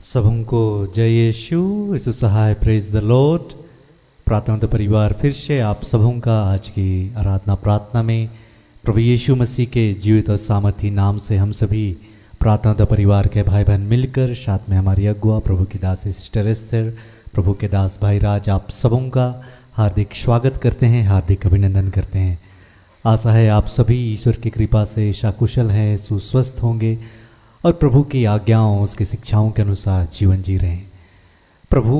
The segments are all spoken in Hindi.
सबों को जय यीशु सहाय प्रेज द लॉर्ड। प्रार्थना परिवार फिर से आप सबों का आज की आराधना प्रार्थना में प्रभु यीशु मसीह के जीवित और सामर्थी नाम से हम सभी प्रार्थना परिवार के भाई बहन मिलकर साथ में हमारी अगुआ प्रभु की दास सिस्टर एस्थर, प्रभु के दास भाई राज, आप सबों का हार्दिक स्वागत करते हैं, हार्दिक अभिनंदन करते हैं। आशा है आप सभी ईश्वर की कृपा से शाकुशल हैं, सुस्वस्थ होंगे और प्रभु की आज्ञाओं उसकी शिक्षाओं के अनुसार जीवन जी रहे हैं। प्रभु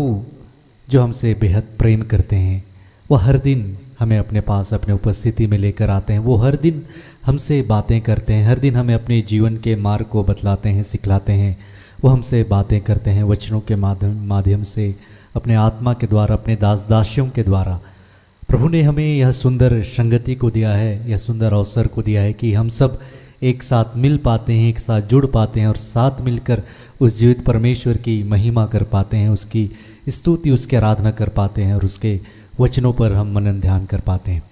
जो हमसे बेहद प्रेम करते हैं वह हर दिन हमें अपने पास अपने उपस्थिति में लेकर आते हैं। वो हर दिन हमसे बातें करते हैं, हर दिन हमें अपने जीवन के मार्ग को बतलाते हैं, सिखलाते हैं। वो हमसे बातें करते हैं वचनों के माध्यम से, अपने आत्मा के द्वारा, अपने दास दासियों के द्वारा। प्रभु ने हमें यह सुंदर संगति को दिया है, यह सुंदर अवसर को दिया है कि हम सब एक साथ मिल पाते हैं, एक साथ जुड़ पाते हैं और साथ मिलकर उस जीवित परमेश्वर की महिमा कर पाते हैं, उसकी स्तुति, उसकी आराधना कर पाते हैं और उसके वचनों पर हम मनन ध्यान कर पाते हैं।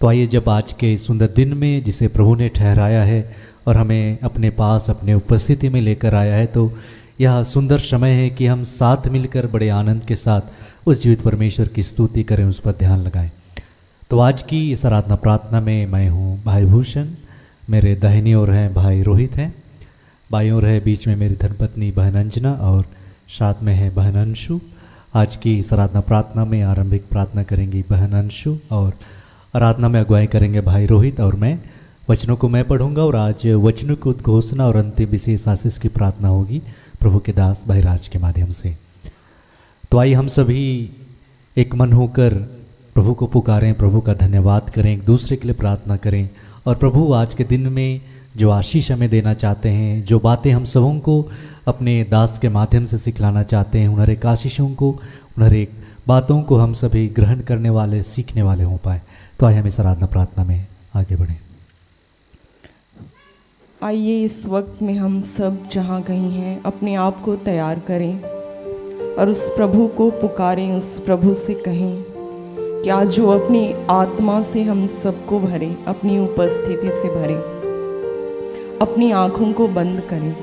तो आइए, जब आज के सुंदर दिन में जिसे प्रभु ने ठहराया है और हमें अपने पास अपने उपस्थिति में लेकर आया है, तो यह सुंदर समय है कि हम साथ मिलकर बड़े आनंद के साथ उस जीवित परमेश्वर की स्तुति करें, उस पर ध्यान लगाएं। तो आज की इस आराधना प्रार्थना में मैं हूँ भाई भूषण, मेरे दाहिनी ओर हैं भाई रोहित हैं, बाईं ओर है बीच में मेरी धर्मपत्नी बहन अंजना और साथ में है बहन अंशु। आज की इस आराधना प्रार्थना में आरंभिक प्रार्थना करेंगी बहन अंशु और आराधना में अगुवाई करेंगे भाई रोहित और मैं वचनों को मैं पढ़ूंगा और आज वचनों की उद्घोषणा और अंतिम विशेष आशीष की प्रार्थना होगी प्रभु के दास भाई राज के माध्यम से। तो आइए हम सभी एक मन होकर प्रभु को पुकारें, प्रभु का धन्यवाद करें, एक दूसरे के लिए प्रार्थना करें और प्रभु आज के दिन में जो आशीष हमें देना चाहते हैं, जो बातें हम सबों को अपने दास के माध्यम से सिखलाना चाहते हैं, उन हर एक आशीषों को, उन हर एक बातों को हम सभी ग्रहण करने वाले, सीखने वाले हो पाए। तो आइए हम इस आराधना प्रार्थना में आगे बढ़ें। आइए इस वक्त में हम सब जहाँ कहीं हैं अपने आप को तैयार करें और उस प्रभु को पुकारें, उस प्रभु से कहें कि आज जो अपनी आत्मा से हम सबको भरे, अपनी उपस्थिति से भरे, अपनी आँखों को बंद करें।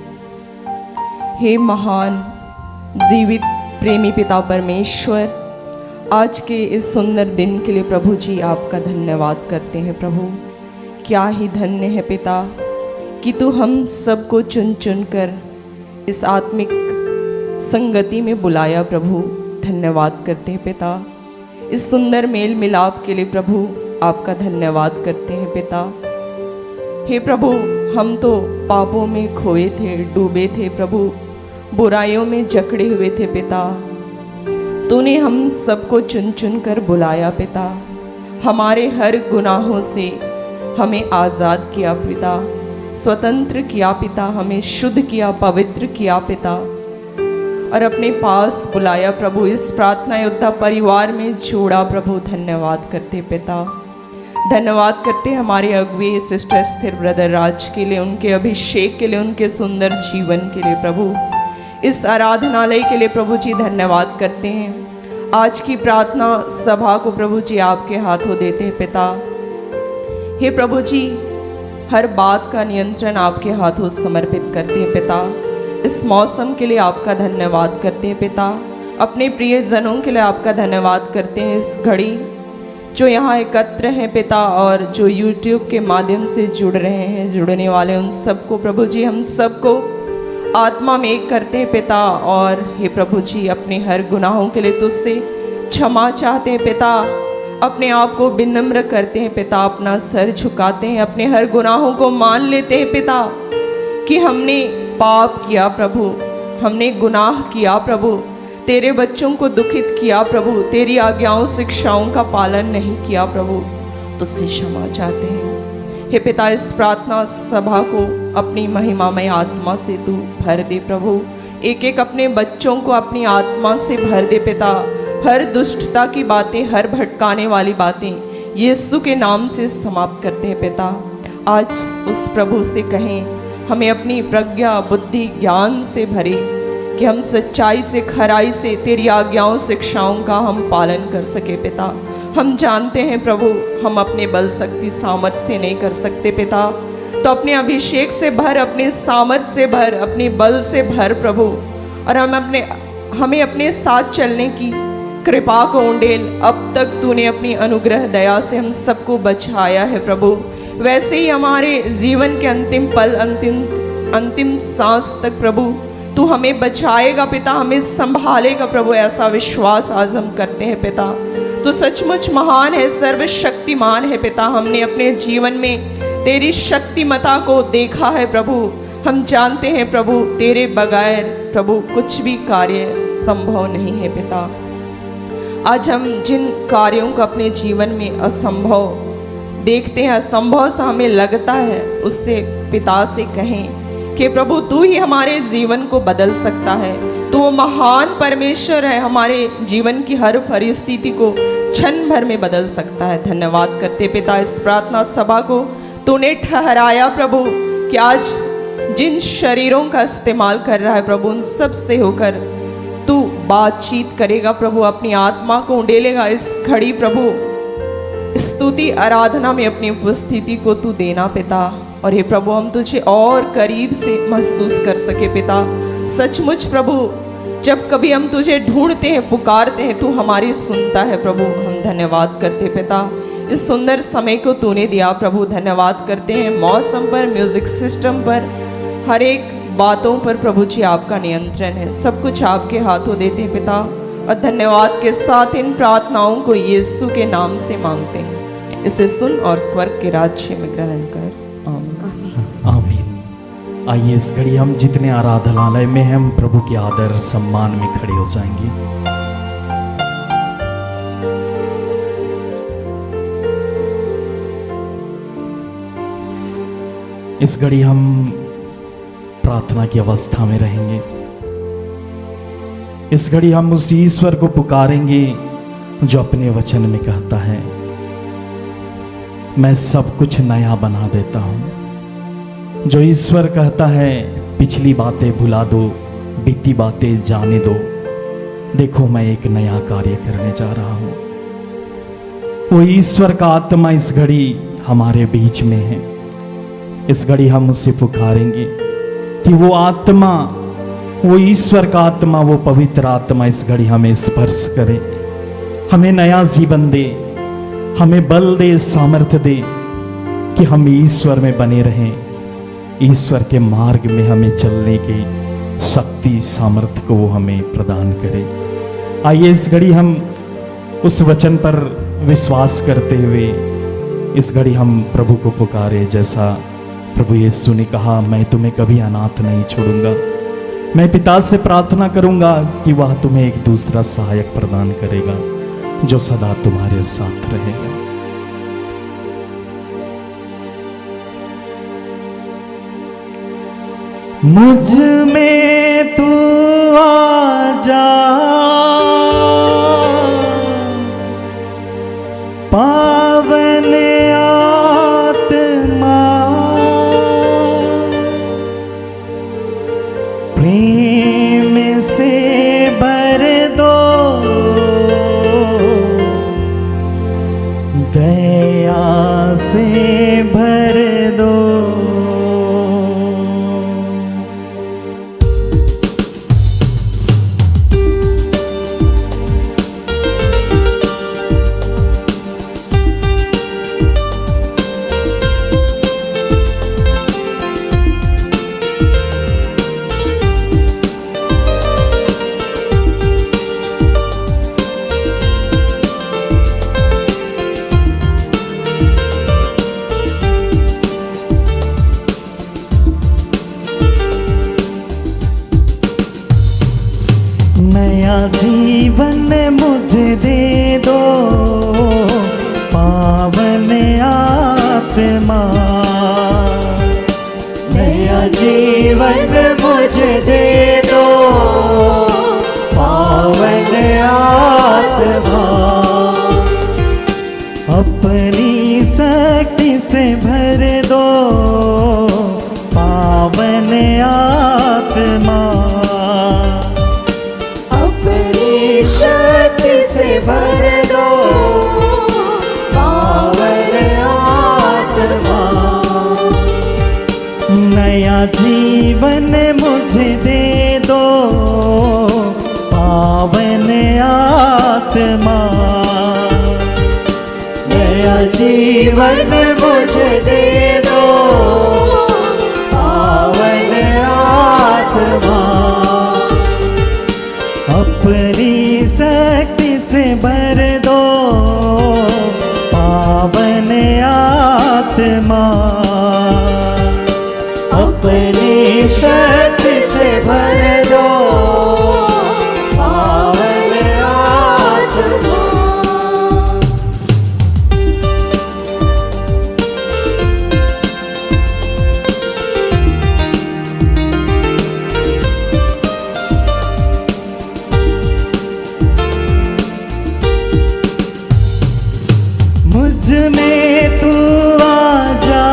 हे महान जीवित प्रेमी पिता परमेश्वर, आज के इस सुंदर दिन के लिए प्रभु जी आपका धन्यवाद करते हैं। प्रभु क्या ही धन्य है पिता कि तू हम सबको चुन चुन कर इस आत्मिक संगति में बुलाया। प्रभु धन्यवाद करते हैं पिता, इस सुंदर मेल मिलाप के लिए प्रभु आपका धन्यवाद करते हैं पिता। हे प्रभु, हम तो पापों में खोए थे, डूबे थे प्रभु, बुराइयों में जकड़े हुए थे पिता। तूने हम सबको चुन चुन कर बुलाया पिता, हमारे हर गुनाहों से हमें आज़ाद किया पिता, स्वतंत्र किया पिता, हमें शुद्ध किया, पवित्र किया पिता और अपने पास बुलाया प्रभु। इस प्रार्थना योद्धा परिवार में जोड़ा प्रभु। धन्यवाद करते पिता, धन्यवाद करते हमारे अगुवे सिस्टर स्थिर ब्रदर राज के लिए, उनके अभिषेक के लिए, उनके सुंदर जीवन के लिए प्रभु, इस आराधनालय के लिए प्रभु जी धन्यवाद करते हैं। आज की प्रार्थना सभा को प्रभु जी आपके हाथों देते हैं पिता। हे प्रभु जी, हर बात का नियंत्रण आपके हाथों समर्पित करते हैं पिता। इस मौसम के लिए आपका धन्यवाद करते हैं पिता, अपने प्रिय जनों के लिए आपका धन्यवाद करते हैं। इस घड़ी जो यहाँ एकत्र हैं पिता और जो YouTube के माध्यम से जुड़ रहे हैं, जुड़ने वाले उन सबको प्रभु जी हम सबको आत्मा में एक करते हैं पिता। और हे प्रभु जी, अपने हर गुनाहों के लिए तुझसे क्षमा चाहते हैं पिता, अपने आप को विनम्र करते हैं पिता, अपना सर झुकाते हैं, अपने हर गुनाहों को मान लेते हैं पिता कि हमने पाप किया प्रभु, हमने गुनाह किया प्रभु, तेरे बच्चों को दुखित किया प्रभु, तेरी आज्ञाओं शिक्षाओं का पालन नहीं किया प्रभु, तुझसे क्षमा चाहते हैं। हे पिता, इस प्रार्थना सभा को अपनी महिमामय आत्मा से तू भर दे प्रभु, एक एक अपने बच्चों को अपनी आत्मा से भर दे पिता। हर दुष्टता की बातें, हर भटकाने वाली बातें यीशु के नाम से समाप्त करते हैं पिता। आज उस प्रभु से कहें हमें अपनी प्रज्ञा, बुद्धि, ज्ञान से भरे कि हम सच्चाई से, खराई से तेरी आज्ञाओं शिक्षाओं का हम पालन कर सके पिता। हम जानते हैं प्रभु, हम अपने बल, शक्ति, सामर्थ्य से नहीं कर सकते पिता, तो अपने अभिषेक से भर, अपने सामर्थ्य से भर, अपने बल से भर प्रभु, और हमें अपने साथ चलने की कृपा को उंडेल। अब तक तूने अपनी अनुग्रह दया से हम सबको बचाया है प्रभु, वैसे ही हमारे जीवन के अंतिम पल, अंतिम सांस तक प्रभु तू हमें बचाएगा पिता, हमें संभालेगा प्रभु, ऐसा विश्वास आज हम करते हैं पिता। तू सचमुच महान है, सर्वशक्तिमान है पिता। हमने अपने जीवन में तेरी शक्तिमता को देखा है प्रभु। हम जानते हैं प्रभु तेरे बगैर प्रभु कुछ भी कार्य संभव नहीं है पिता। आज हम जिन कार्यों को अपने जीवन में असंभव देखते हैं, असंभव सा हमें लगता है, उससे पिता से कहें कि प्रभु तू ही हमारे जीवन को बदल सकता है। तो वो महान परमेश्वर है, हमारे जीवन की हर परिस्थिति को क्षण भर में बदल सकता है। धन्यवाद करते पिता इस प्रार्थना सभा को तूने ठहराया प्रभु कि आज जिन शरीरों का इस्तेमाल कर रहा है प्रभु, उन सब से होकर तू बातचीत करेगा प्रभु, अपनी आत्मा को उंडेलेगा। इस घड़ी प्रभु स्तुति आराधना में अपनी उपस्थिति को तू देना पिता, और हे प्रभु हम तुझे और करीब से महसूस कर सके पिता। सचमुच प्रभु जब कभी हम तुझे ढूंढते हैं, पुकारते हैं, तू हमारी सुनता है प्रभु। हम धन्यवाद करते पिता इस सुंदर समय को तूने दिया प्रभु। धन्यवाद करते हैं मौसम पर, म्यूजिक सिस्टम पर, हर एक बातों पर प्रभु जी आपका नियंत्रण है। सब कुछ आपके हाथों देते हैं पिता, और धन्यवाद के साथ इन प्रार्थनाओं को यीशु के नाम से मांगते हैं। इसे सुन और स्वर्ग के राज्य में ग्रहण कर। आमीन। आइए इस घड़ी हम जितने आराधनालय में हैं, हम प्रभु के आदर सम्मान में खड़े हो जाएंगे। इस घड़ी हम प्रार्थना की अवस्था में रहेंगे। इस घड़ी हम उस ईश्वर को पुकारेंगे जो अपने वचन में कहता है, मैं सब कुछ नया बना देता हूं। जो ईश्वर कहता है, पिछली बातें भुला दो, बीती बातें जाने दो, देखो मैं एक नया कार्य करने जा रहा हूं। वो ईश्वर का आत्मा इस घड़ी हमारे बीच में है। इस घड़ी हम उसे पुकारेंगे कि वो आत्मा, वो ईश्वर का आत्मा, वो पवित्र आत्मा इस घड़ी हमें स्पर्श करे, हमें नया जीवन दे, हमें बल दे, सामर्थ्य दे कि हम ईश्वर में बने रहें, ईश्वर के मार्ग में हमें चलने की शक्ति, सामर्थ्य को वो हमें प्रदान करे। आइए इस घड़ी हम उस वचन पर विश्वास करते हुए इस घड़ी हम प्रभु को पुकारे, जैसा प्रभु यीशु ने कहा, मैं तुम्हें कभी अनाथ नहीं छोड़ूंगा। मैं पिता से प्रार्थना करूंगा कि वह तुम्हें एक दूसरा सहायक प्रदान करेगा जो सदा तुम्हारे साथ रहेगा। मुझ में तू आ जा, पावन आत्मा, प्रेम से भर दो, दया से भर दो। नया जीवन मुझे दे दो, पावन आत्मा। नया जीवन मुझे दे दो, पावन आत्मा। अपनी शक्ति से भर दो, पावन आत्मा। शक्ति से भर दो, पावन आत्मा। नया जीवन जीवन मुझे दे दो पावन आत्मा, नया जीवन मुझे दे दो पावन आत्मा, अपनी शक्ति से भर दो पावन आत्मा, अपनी शक्ति से भर दो पावन आत्मा। मुझ में तू आजा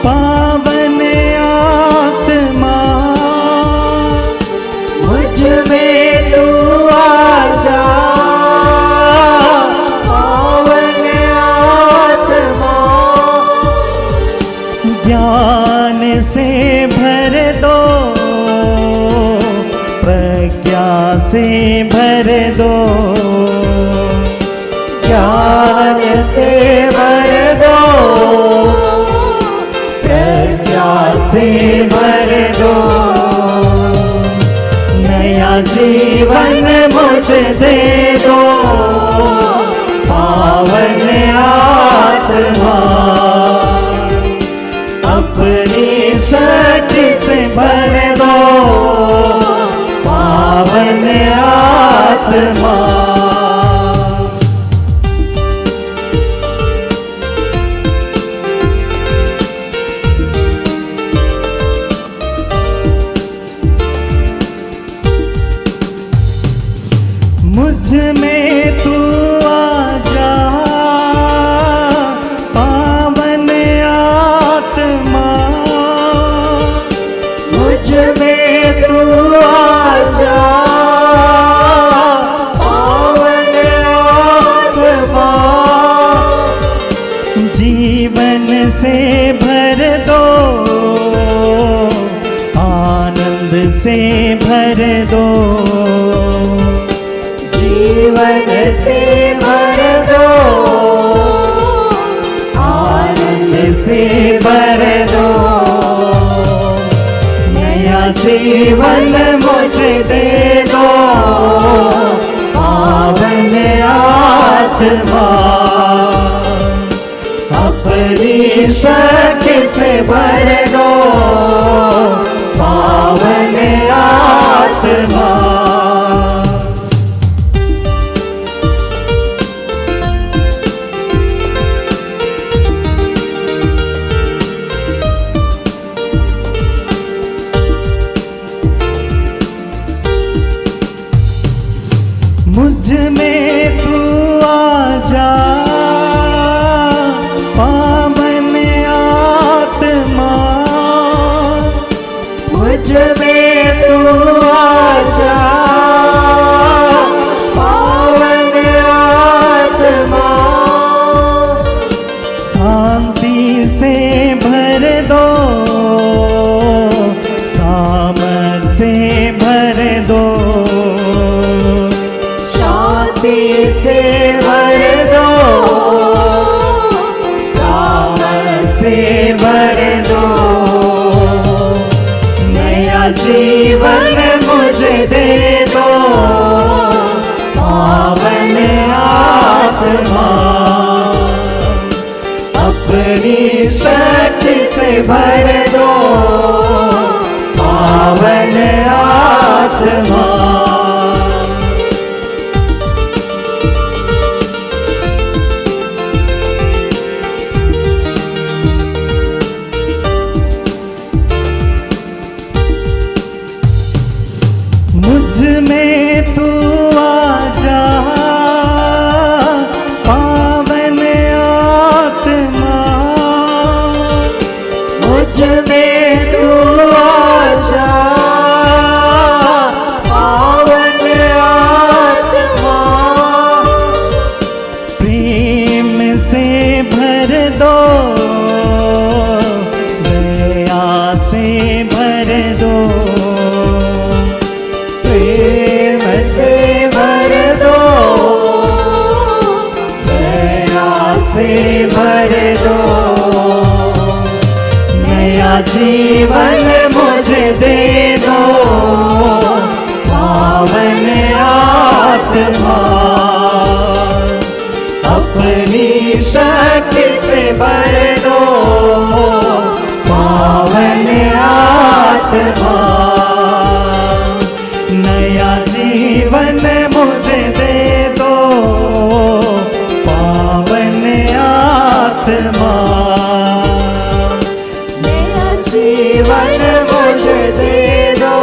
पावन आत्मा, मुझ में तू आजा पावन आत्मा, ज्ञान से भर दो प्रज्ञा से भर दो, ज्ञान से भर दो प्रज्ञा से भर दो, नया जीवन मुझे दे दो पावन आत्मा, अपनी शक्ति से भर दो पावन आत्मा। मुझ में तू आजा पावन आत्मा, मुझ में तू आजा पावन आत्मा, जीवन से भर दो आनंद से भर दो, जीवन से भर दो आनंद से भर दो, नया जीवन मुझे दे दो पावन आत्मा, अपनी शक्ति से भर दो पावन आत्मा। मुझ में तू आजा पावन आत्मा, भर दो, प्रेम से भर दो, दया से भर दो, नया जीवन मुझे दे दो, पावन आत्मा अपनी शक्ति से भर दो, पावन आत्मा नया जीवन मुझे दे दो, पावन आत्मा नया जीवन मुझे दे दो,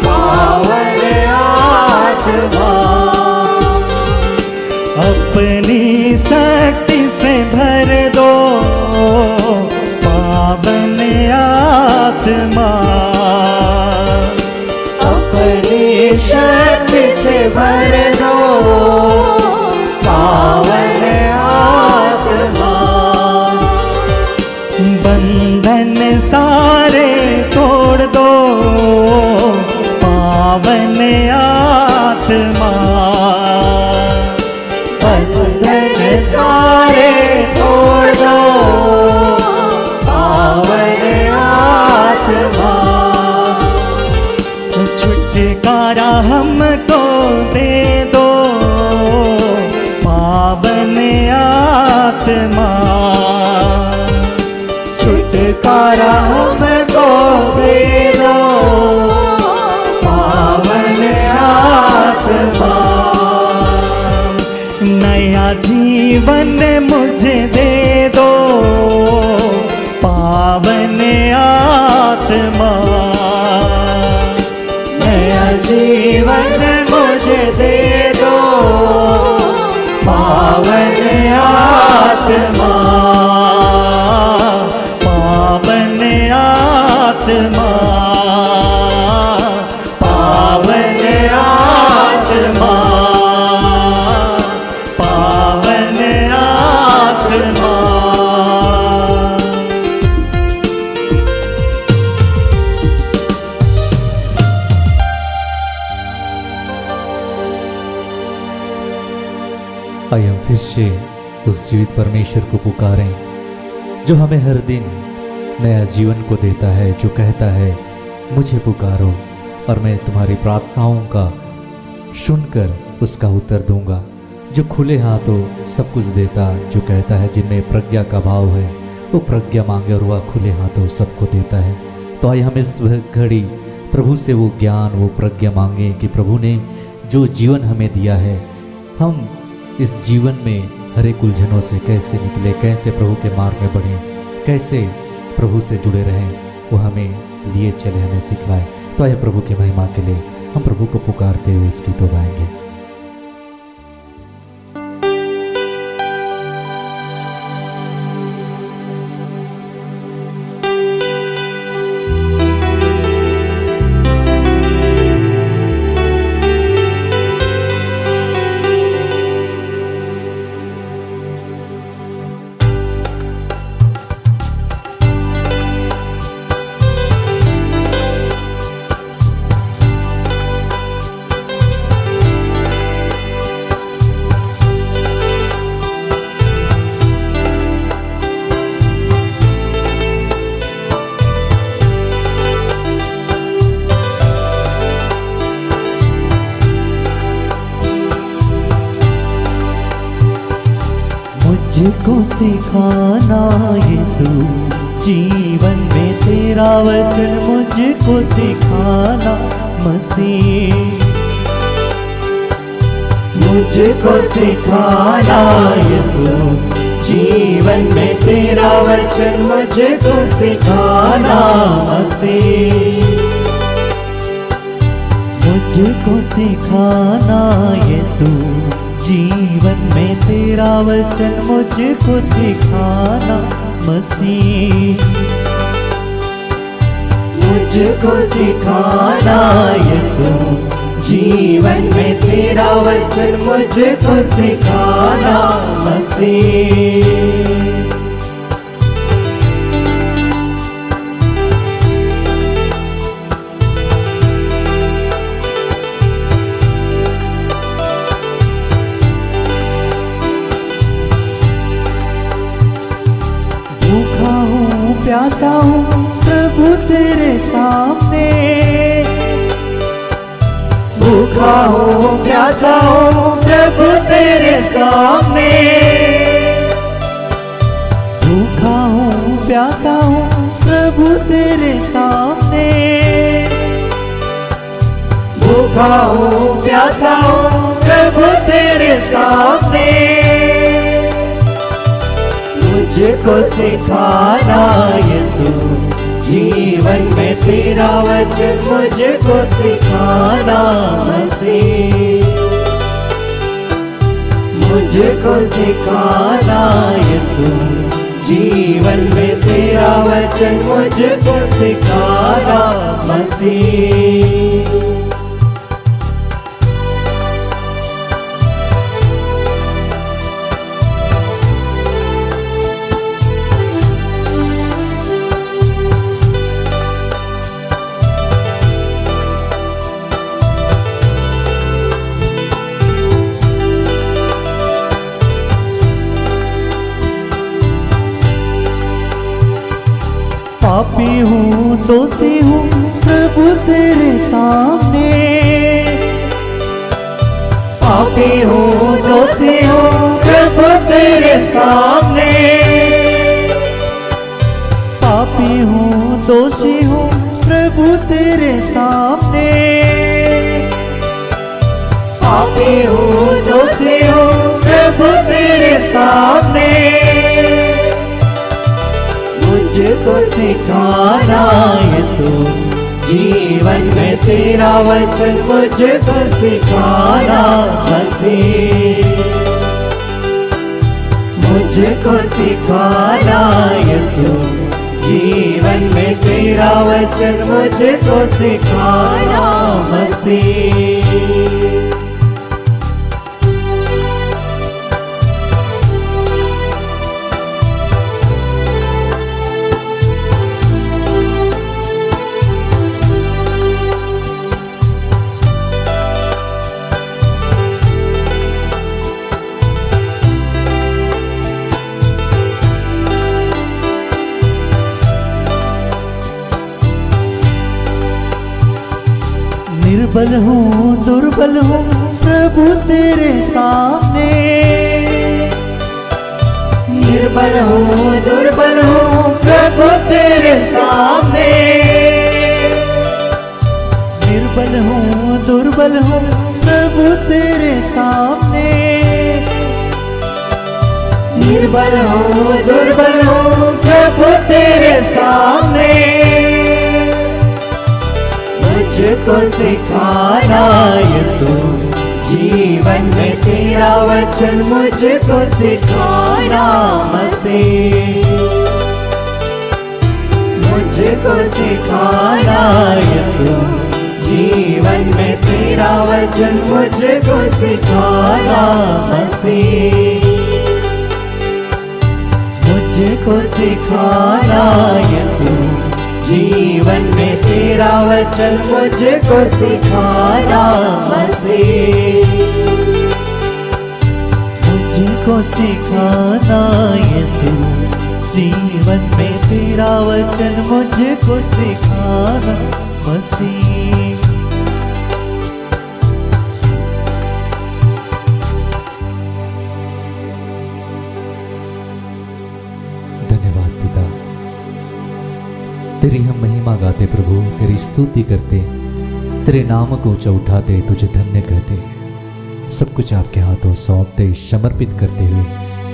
पावन आत्मा अपनी शक्ति से भर दो, पावन आत्मा अपनी शक्ति से भर दो, पावन आत्मा बंधन सारे तोड़ दो, पावन आत्मा बंधन सारे तोड़ दो, पावन आत्मा छुटकारा हमको दे दो, पावन आत्मा छुटकारा हमको दे दो, पावन आत्मा नया जीवन मुझे दे दो, पावन आत्मा नया जीवन मुझे दे दो, पावन आत्मा पावन आत्मा पावन आत्मा पावन आत्मा आइए हम फिर से उस जीवित परमेश्वर को पुकारें जो हमें हर दिन नया जीवन को देता है, जो कहता है मुझे पुकारो और मैं तुम्हारी प्रार्थनाओं का सुनकर उसका उत्तर दूंगा, जो खुले हाथों सब कुछ देता, जो कहता है जिनमें प्रज्ञा का भाव है वो प्रज्ञा मांगे और वह खुले हाथों सबको देता है। तो आइए हम इस घड़ी प्रभु से वो ज्ञान वो प्रज्ञा मांगे कि प्रभु ने जो जीवन हमें दिया है, हम इस जीवन में हर एक उलझनों से कैसे निकले, कैसे प्रभु के मार्ग में बढ़ें, कैसे प्रभु से जुड़े रहें, वो हमें लिए चले, हमें सिखलाए। तो आइए प्रभु की महिमा के लिए हम प्रभु को पुकारते हुए इस गीत को गाएंगे। मुझको सिखाना यीशु जीवन में तेरा वचन, मुझको सिखाना मसीह, मुझको सिखाना यीशु जीवन में तेरा वचन, मुझको सिखाना मसीह, मुझको सिखाना यीशु जीवन में तेरा वचन, मुझको सिखाना मसीह, मुझको सिखाना यीशु जीवन में तेरा वचन, मुझको सिखाना मसीह। प्यासा हूँ प्रभु तेरे सामने, भूखा हूँ प्यासा हूँ प्रभु तेरे सामने, भूखा हूँ प्यासा हूँ प्रभु तेरे सामने, भूखा हूँ प्यासा हूँ प्रभु तेरे सामने। मुझको सिखाना यीशु जीवन में तेरा वचन, मुझको सिखाना मसीह, मुझको सिखाना यीशु जीवन में तेरा वचन, मुझको सिखाना मसीह। पापी हूँ दोषी हूँ प्रभु तेरे सामने, पापी हूँ दोषी हूँ प्रभु तेरे सामने, पापी हूँ दोषी हूँ प्रभु तेरे सामने, पापी हूँ दोषी हूँ प्रभु तेरे सामने। मुझको सिखाना यीशु जीवन में तेरा वचन, मुझको सिखाना मसीह, मुझको सिखाना यीशु जीवन में तेरा वचन, मुझको सिखाना मसीह। निर्बल हूँ दुर्बल हूँ प्रभु तेरे सामने, निर्बल हूँ दुर्बल हूँ प्रभु तेरे सामने, निर्बल हूँ दुर्बल हूँ प्रभु तेरे सामने, निर्बल हूँ दुर्बल हूँ प्रभु तेरे सामने। मुझको सिखाना यीशु जीवन में तेरा वचन, मुझको सिखाना मसीह, मुझको सिखाना यीशु जीवन में तेरा वचन, मुझको सिखाना मसीह, मुझको सिखाना यीशु जीवन में तेरा वचन, मुझको सिखाना मसीह, मुझको सिखाना यीशु जीवन में तेरा वचन, मुझको सिखाना मसीह। धन्यवाद पिता, तेरी हम महिमा गाते प्रभु, तेरी स्तुति करते, तेरे नाम को ऊंचा उठाते, तुझे धन्य कहते, सब कुछ आपके हाथों सौंपते, समर्पित करते हुए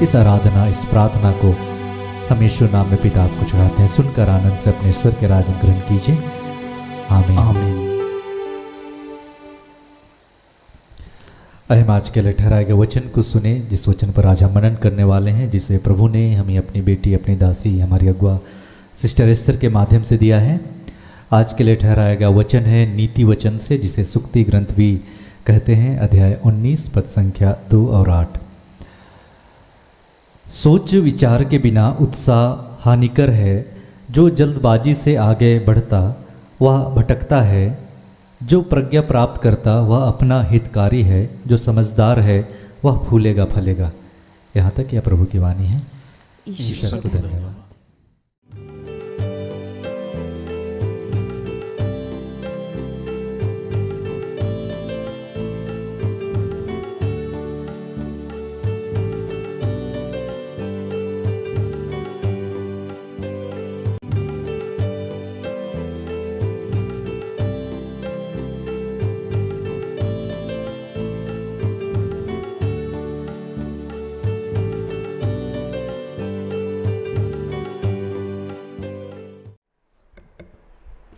इस आराधना, इस प्रार्थना को हम यीशु नाम में पिता आपको चढ़ाते हैं। सुनकर आनंद से अपने ईश्वर के राज में ग्रहण कीजिए। आमीन आमीन। हम आज के लिए ठहराए गए वचन को सुने, जिस वचन पर आज हम मनन करने वाले हैं, जिसे प्रभु ने हमें अपनी बेटी, अपनी दासी, हमारी अगुआ सिस्टर एस्तर के माध्यम से दिया है। आज के लिए ठहराया गया वचन है नीति वचन से, जिसे सुक्ति ग्रंथ भी कहते हैं, अध्याय 19 पद संख्या 2 और 8। सोच विचार के बिना उत्साह हानिकर है, जो जल्दबाजी से आगे बढ़ता वह भटकता है, जो प्रज्ञा प्राप्त करता वह अपना हितकारी है, जो समझदार है वह फूलेगा फलेगा। यहाँ तक यह प्रभु की वाणी है। ईश्वर को धन्यवाद।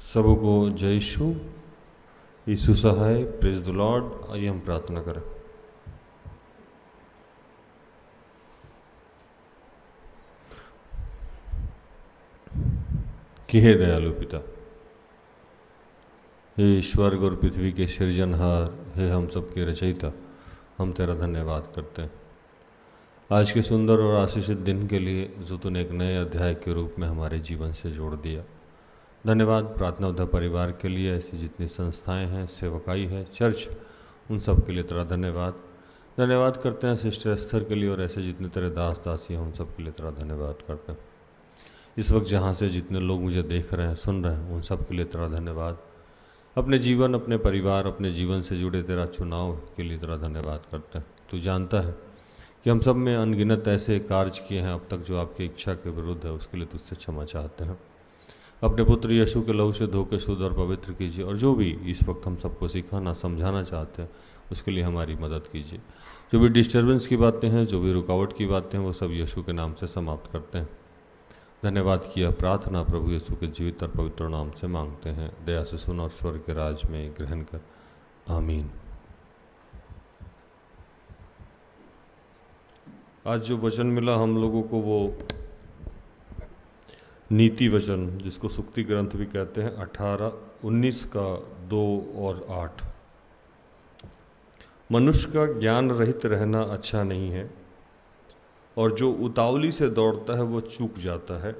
सबको जय यीशु, यीशु सहाय, प्रेज द लॉर्ड। आइए हम प्रार्थना करें। कि हे दयालु पिता, हे स्वर्ग और पृथ्वी के सृजनहार, हे हम सबके रचयिता, हम तेरा धन्यवाद करते हैं आज के सुंदर और आशीषित दिन के लिए जो तूने एक नए अध्याय के रूप में हमारे जीवन से जोड़ दिया। धन्यवाद प्रार्थना उद्धार परिवार के लिए, ऐसी जितनी संस्थाएं हैं, सेवकाई है, चर्च, उन सब के लिए तेरा धन्यवाद। धन्यवाद करते हैं सिस्टर एस्थर के लिए और ऐसे जितने तेरे दास दासी हैं उन सब के लिए तेरा धन्यवाद करते हैं। इस वक्त जहाँ से जितने लोग मुझे देख रहे हैं, सुन रहे हैं, उन सब के लिए तेरा धन्यवाद। अपने जीवन, अपने परिवार, अपने जीवन से जुड़े तेरा चुनाव के लिए तेरा धन्यवाद करते हैं। तू जानता है कि हम सब में अनगिनत ऐसे कार्य किए हैं अब तक जो आपकी इच्छा के विरुद्ध है, उसके लिए तुझसे क्षमा चाहते हैं। अपने पुत्र यीशु के लहू से धो के शुद्ध और पवित्र कीजिए और जो भी इस वक्त हम सबको सिखाना समझाना चाहते हैं उसके लिए हमारी मदद कीजिए। जो भी डिस्टर्बेंस की बातें हैं, जो भी रुकावट की बातें हैं, वो सब यीशु के नाम से समाप्त करते हैं। धन्यवाद किया प्रार्थना प्रभु यीशु के जीवित और पवित्र नाम से मांगते हैं। दया से सुन और स्वर्ग के राज में ग्रहण कर, आमीन। आज जो वचन मिला हम लोगों को, वो नीति वचन, जिसको सुक्ति ग्रंथ भी कहते हैं, 18-19 का 2 और 8। मनुष्य का ज्ञान रहित रहना अच्छा नहीं है और जो उतावली से दौड़ता है वो चूक जाता है।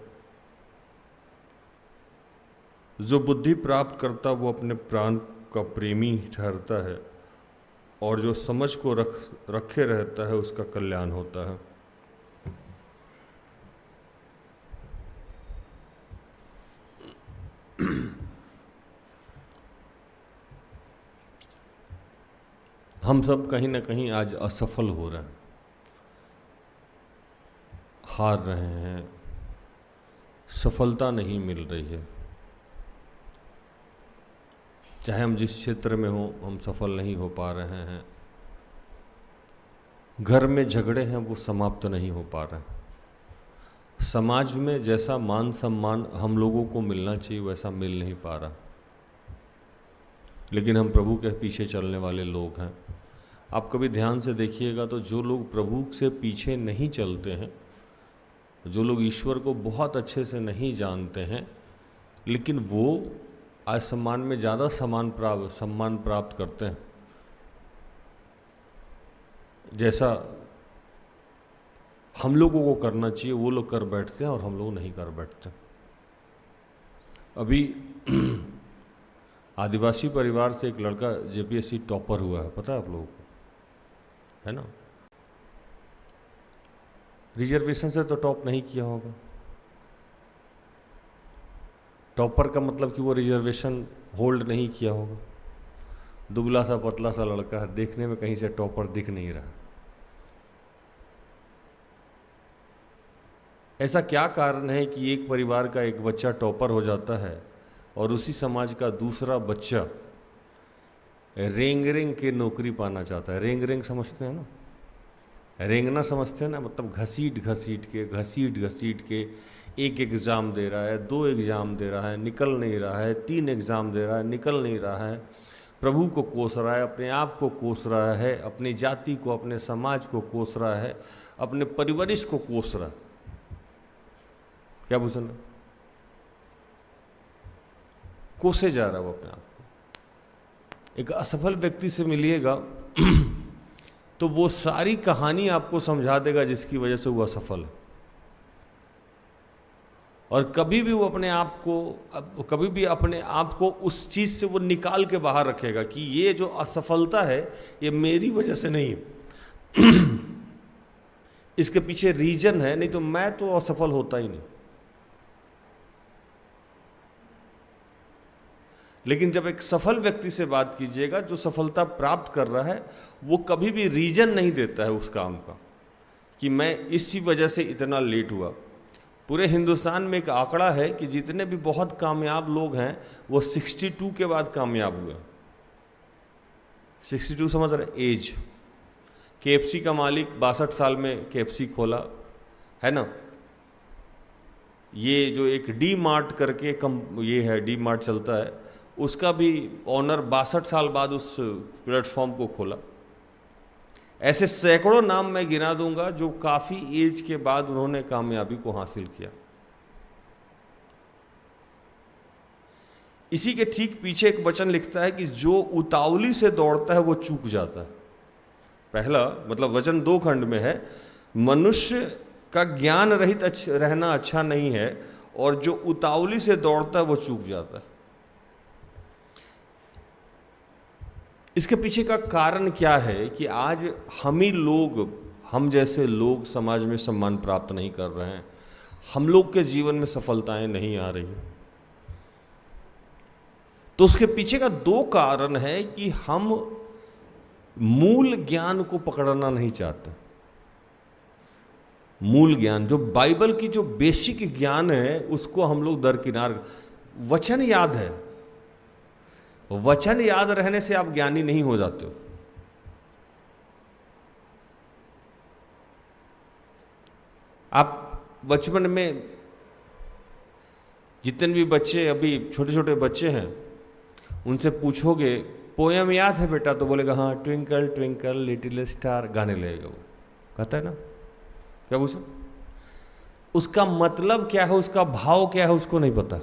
जो बुद्धि प्राप्त करता वो अपने प्राण का प्रेमी ठहरता है और जो समझ को रखे रहता है उसका कल्याण होता है। हम सब कहीं ना कहीं आज असफल हो रहे हैं, हार रहे हैं, सफलता नहीं मिल रही है। चाहे हम जिस क्षेत्र में हों, हम सफल नहीं हो पा रहे हैं। घर में झगड़े हैं वो समाप्त नहीं हो पा रहे। समाज में जैसा मान सम्मान हम लोगों को मिलना चाहिए वैसा मिल नहीं पा रहा। लेकिन हम प्रभु के पीछे चलने वाले लोग हैं। आप कभी ध्यान से देखिएगा तो जो लोग प्रभु से पीछे नहीं चलते हैं, जो लोग ईश्वर को बहुत अच्छे से नहीं जानते हैं, लेकिन वो आज सम्मान में ज़्यादा सम्मान प्राप्त करते हैं, जैसा हम लोगों को करना चाहिए वो लोग कर बैठते हैं और हम लोग नहीं कर बैठते। अभी आदिवासी परिवार से एक लड़का जेपीएससी टॉपर हुआ है, पता है आप लोगों को, है ना? रिजर्वेशन से तो टॉप नहीं किया होगा। टॉपर का मतलब कि वो रिजर्वेशन होल्ड नहीं किया होगा। दुबला सा पतला सा लड़का है, देखने में कहीं से टॉपर दिख नहीं रहा। ऐसा क्या कारण है कि एक परिवार का एक बच्चा टॉपर हो जाता है और उसी समाज का दूसरा बच्चा रेंग के नौकरी पाना चाहता है? रेंग समझते हैं ना? रेंगना समझते हैं ना? मतलब घसीट घसीट के एक एग्ज़ाम दे रहा है, 2 एग्ज़ाम दे रहा है, निकल नहीं रहा है, 3 एग्ज़ाम दे रहा है, निकल नहीं रहा है। प्रभु को कोस रहा है, अपने आप को कोस रहा है, अपनी जाति को, अपने समाज को कोस रहा है, अपने परिवारिश को कोस रहा है। क्या बोल रहे? कोसे जा रहा है वो अपने आप को। एक असफल व्यक्ति से मिलिएगा तो वो सारी कहानी आपको समझा देगा जिसकी वजह से वो असफल है। और कभी भी वो अपने आप को उस चीज़ से वो निकाल के बाहर रखेगा कि ये जो असफलता है ये मेरी वजह से नहीं है, इसके पीछे रीजन है, नहीं तो मैं तो असफल होता ही नहीं। लेकिन जब एक सफल व्यक्ति से बात कीजिएगा जो सफलता प्राप्त कर रहा है, वो कभी भी रीजन नहीं देता है उस काम का कि मैं इसी वजह से इतना लेट हुआ। पूरे हिंदुस्तान में एक आंकड़ा है कि जितने भी बहुत कामयाब लोग हैं वो 62 के बाद कामयाब हुए। 62 समझ रहे? एज। KFC का मालिक 62 साल में KFC खोला, है ना? ये जो एक डी मार्ट करके ये है, डी मार्ट चलता है, उसका भी ऑनर 62 साल बाद उस प्लेटफॉर्म को खोला। ऐसे सैकड़ों नाम मैं गिना दूंगा जो काफ़ी एज के बाद उन्होंने कामयाबी को हासिल किया। इसी के ठीक पीछे एक वचन लिखता है कि जो उतावली से दौड़ता है वो चूक जाता है। पहला मतलब वचन 2 खंड में है, मनुष्य का ज्ञान रहित रहना अच्छा नहीं है, और जो उतावली से दौड़ता है वो चूक जाता है। इसके पीछे का कारण क्या है कि आज हम जैसे लोग समाज में सम्मान प्राप्त नहीं कर रहे हैं, हम लोग के जीवन में सफलताएं नहीं आ रही। तो उसके पीछे का 2 कारण है कि हम मूल ज्ञान को पकड़ना नहीं चाहते। मूल ज्ञान जो बाइबल की जो बेसिक ज्ञान है उसको हम लोग दरकिनार। वचन याद है, वचन याद रहने से आप ज्ञानी नहीं हो जाते हो। आप बचपन में जितने भी बच्चे अभी छोटे छोटे बच्चे हैं उनसे पूछोगे पोयम याद है बेटा, तो बोलेगा हाँ, ट्विंकल ट्विंकल लिटिल स्टार गाने लगेगा। वो कहता है ना, क्या पूछो, उसका मतलब क्या है, उसका भाव क्या है, उसको नहीं पता।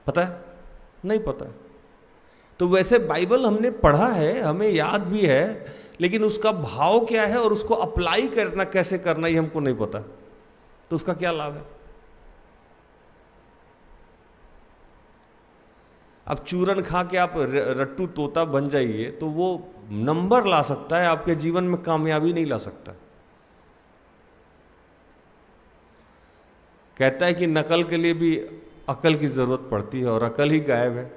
पता है? नहीं पता। तो वैसे बाइबल हमने पढ़ा है, हमें याद भी है, लेकिन उसका भाव क्या है और उसको अप्लाई करना कैसे करना ये हमको नहीं पता। तो उसका क्या लाभ है? अब चूरन खा के आप रट्टू तोता बन जाइए तो वो नंबर ला सकता है, आपके जीवन में कामयाबी नहीं ला सकता। कहता है कि नकल के लिए भी अकल की जरूरत पड़ती है, और अकल ही गायब है,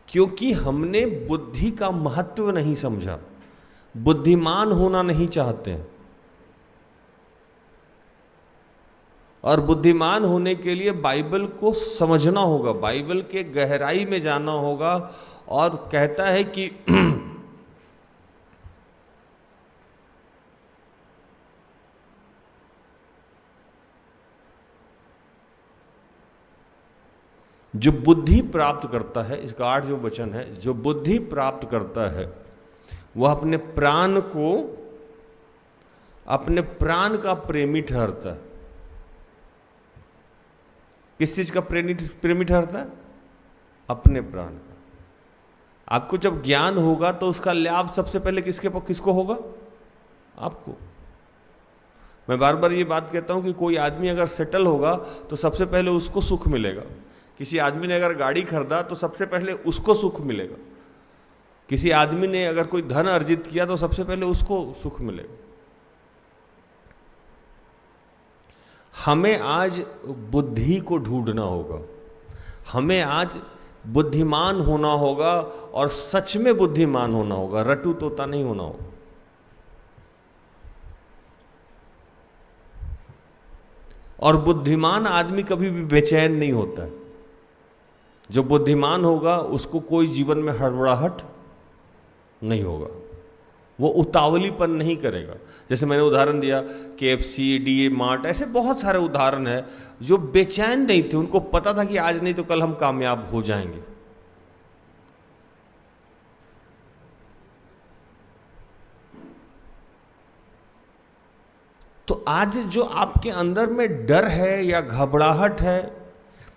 क्योंकि हमने बुद्धि का महत्व नहीं समझा, बुद्धिमान होना नहीं चाहते हैं। और बुद्धिमान होने के लिए बाइबल को समझना होगा, बाइबल के गहराई में जाना होगा। और कहता है कि जो बुद्धि प्राप्त करता है, इसका 8 जो वचन है, जो बुद्धि प्राप्त करता है वह अपने प्राण का प्रेमी ठहरता है। किस चीज का प्रेमी ठहरता है? अपने प्राण का। आपको जब ज्ञान होगा तो उसका लाभ सबसे पहले किसको होगा? आपको। मैं बार बार ये बात कहता हूं कि कोई आदमी अगर सेटल होगा तो सबसे पहले उसको सुख मिलेगा। किसी आदमी ने अगर गाड़ी खरीदा तो सबसे पहले उसको सुख मिलेगा। किसी आदमी ने अगर कोई धन अर्जित किया तो सबसे पहले उसको सुख मिलेगा। हमें आज बुद्धि को ढूंढना होगा, हमें आज बुद्धिमान होना होगा, और सच में बुद्धिमान होना होगा, रटू तोता नहीं होना होगा। और बुद्धिमान आदमी कभी भी बेचैन नहीं होता है। जो बुद्धिमान होगा उसको कोई जीवन में हड़बड़ाहट नहीं होगा, वो उतावलीपन नहीं करेगा। जैसे मैंने उदाहरण दिया KFC, DA मार्ट, ऐसे बहुत सारे उदाहरण हैं जो बेचैन नहीं थे, उनको पता था कि आज नहीं तो कल हम कामयाब हो जाएंगे। तो आज जो आपके अंदर में डर है या घबराहट है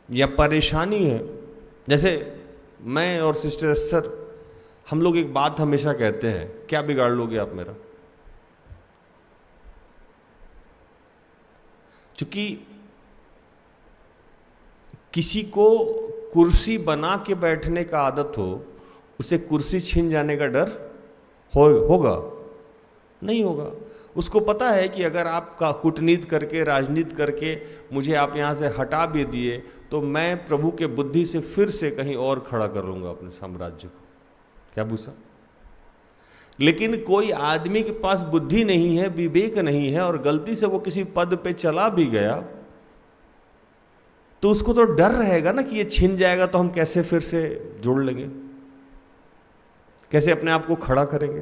या परेशानी है, जैसे मैं और सिस्टर एस्टर, हम लोग एक बात हमेशा कहते हैं, क्या बिगाड़ लोगे आप मेरा? क्योंकि किसी को कुर्सी बना के बैठने का आदत हो, उसे कुर्सी छीन जाने का डर होगा? नहीं होगा। उसको पता है कि अगर आप कूटनीति करके, राजनीति करके मुझे आप यहाँ से हटा भी दिए तो मैं प्रभु के बुद्धि से फिर से कहीं और खड़ा कर लूँगा अपने साम्राज्य को। क्या पूछा? लेकिन कोई आदमी के पास बुद्धि नहीं है, विवेक नहीं है, और गलती से वो किसी पद पे चला भी गया तो उसको तो डर रहेगा ना कि ये छिन जाएगा तो हम कैसे फिर से जोड़ लेंगे, कैसे अपने आप को खड़ा करेंगे।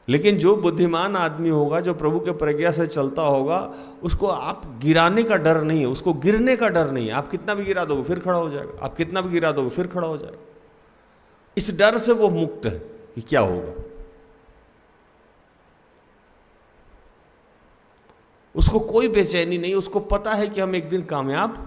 लेकिन जो बुद्धिमान आदमी होगा, जो प्रभु के प्रज्ञा से चलता होगा, उसको आप गिराने का डर नहीं है, उसको गिरने का डर नहीं है। आप कितना भी गिरा दोगे फिर खड़ा हो जाएगा, आप कितना भी गिरा दोगे फिर खड़ा हो जाएगा। इस डर से वो मुक्त है कि क्या होगा। उसको कोई बेचैनी नहीं, उसको पता है कि हम एक दिन कामयाब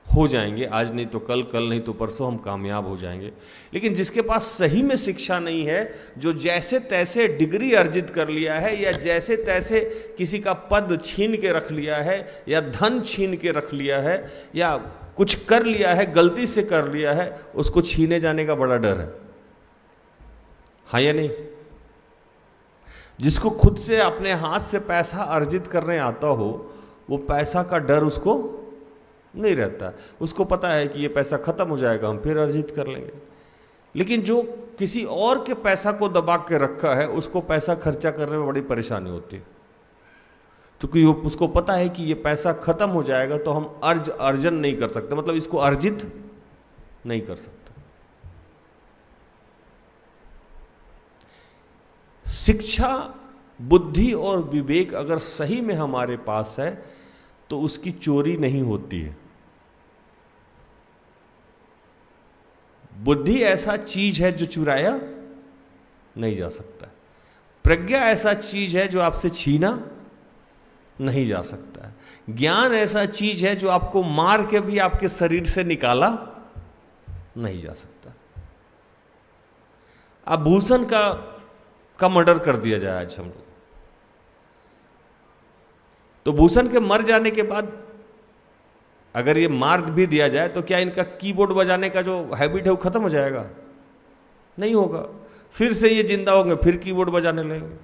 हो जाएंगे, आज नहीं तो कल, कल नहीं तो परसों हम कामयाब हो जाएंगे। लेकिन जिसके पास सही में शिक्षा नहीं है, जो जैसे तैसे डिग्री अर्जित कर लिया है, या जैसे तैसे किसी का पद छीन के रख लिया है, या धन छीन के रख लिया है, या कुछ कर लिया है, गलती से कर लिया है, उसको छीने जाने का बड़ा डर है। हाँ या नहीं? जिसको खुद से अपने हाथ से पैसा अर्जित करने आता हो, वो पैसा का डर उसको नहीं रहता। उसको पता है कि ये पैसा खत्म हो जाएगा, हम फिर अर्जित कर लेंगे। लेकिन जो किसी और के पैसा को दबा के रखा है, उसको पैसा खर्चा करने में बड़ी परेशानी होती है, क्योंकि उसको पता है कि ये पैसा खत्म हो जाएगा तो हम अर्जन नहीं कर सकते, मतलब इसको अर्जित नहीं कर सकते। शिक्षा, बुद्धि और विवेक अगर सही में हमारे पास है तो उसकी चोरी नहीं होती है। बुद्धि ऐसा चीज है जो चुराया नहीं जा सकता। प्रज्ञा ऐसा चीज है जो आपसे छीना नहीं जा सकता है। ज्ञान ऐसा चीज है जो आपको मार के भी आपके शरीर से निकाला नहीं जा सकता। अब भूषण का मर्डर कर दिया जाए आज हम लोग, तो भूषण के मर जाने के बाद अगर ये मार भी दिया जाए तो क्या इनका कीबोर्ड बजाने का जो हैबिट है वो खत्म हो जाएगा? नहीं होगा। फिर से ये जिंदा होंगे, फिर कीबोर्ड बजाने लगेंगे,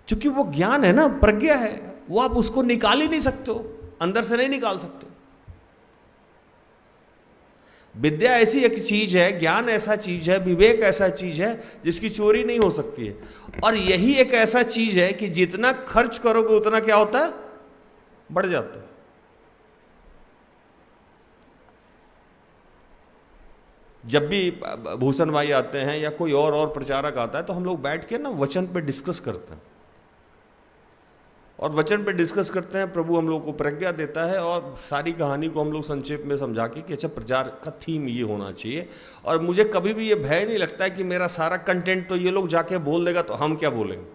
क्योंकि वो ज्ञान है ना, प्रज्ञा है, वो आप उसको निकाल ही नहीं सकते हो, अंदर से नहीं निकाल सकते। विद्या ऐसी एक चीज है, ज्ञान ऐसा चीज है, विवेक ऐसा चीज है जिसकी चोरी नहीं हो सकती है। और यही एक ऐसा चीज है कि जितना खर्च करोगे उतना क्या होता है? बढ़ जाता है। जब भी भूषण भाई आते हैं या कोई और प्रचारक आता है तो हम लोग बैठ के ना वचन पे डिस्कस करते हैं, और वचन पे डिस्कस करते हैं। प्रभु हम लोग को प्रज्ञा देता है और सारी कहानी को हम लोग संक्षेप में समझा के कि अच्छा प्रचार का थीम ये होना चाहिए। और मुझे कभी भी ये भय नहीं लगता है कि मेरा सारा कंटेंट तो ये लोग जाके बोल देगा तो हम क्या बोलेंगे।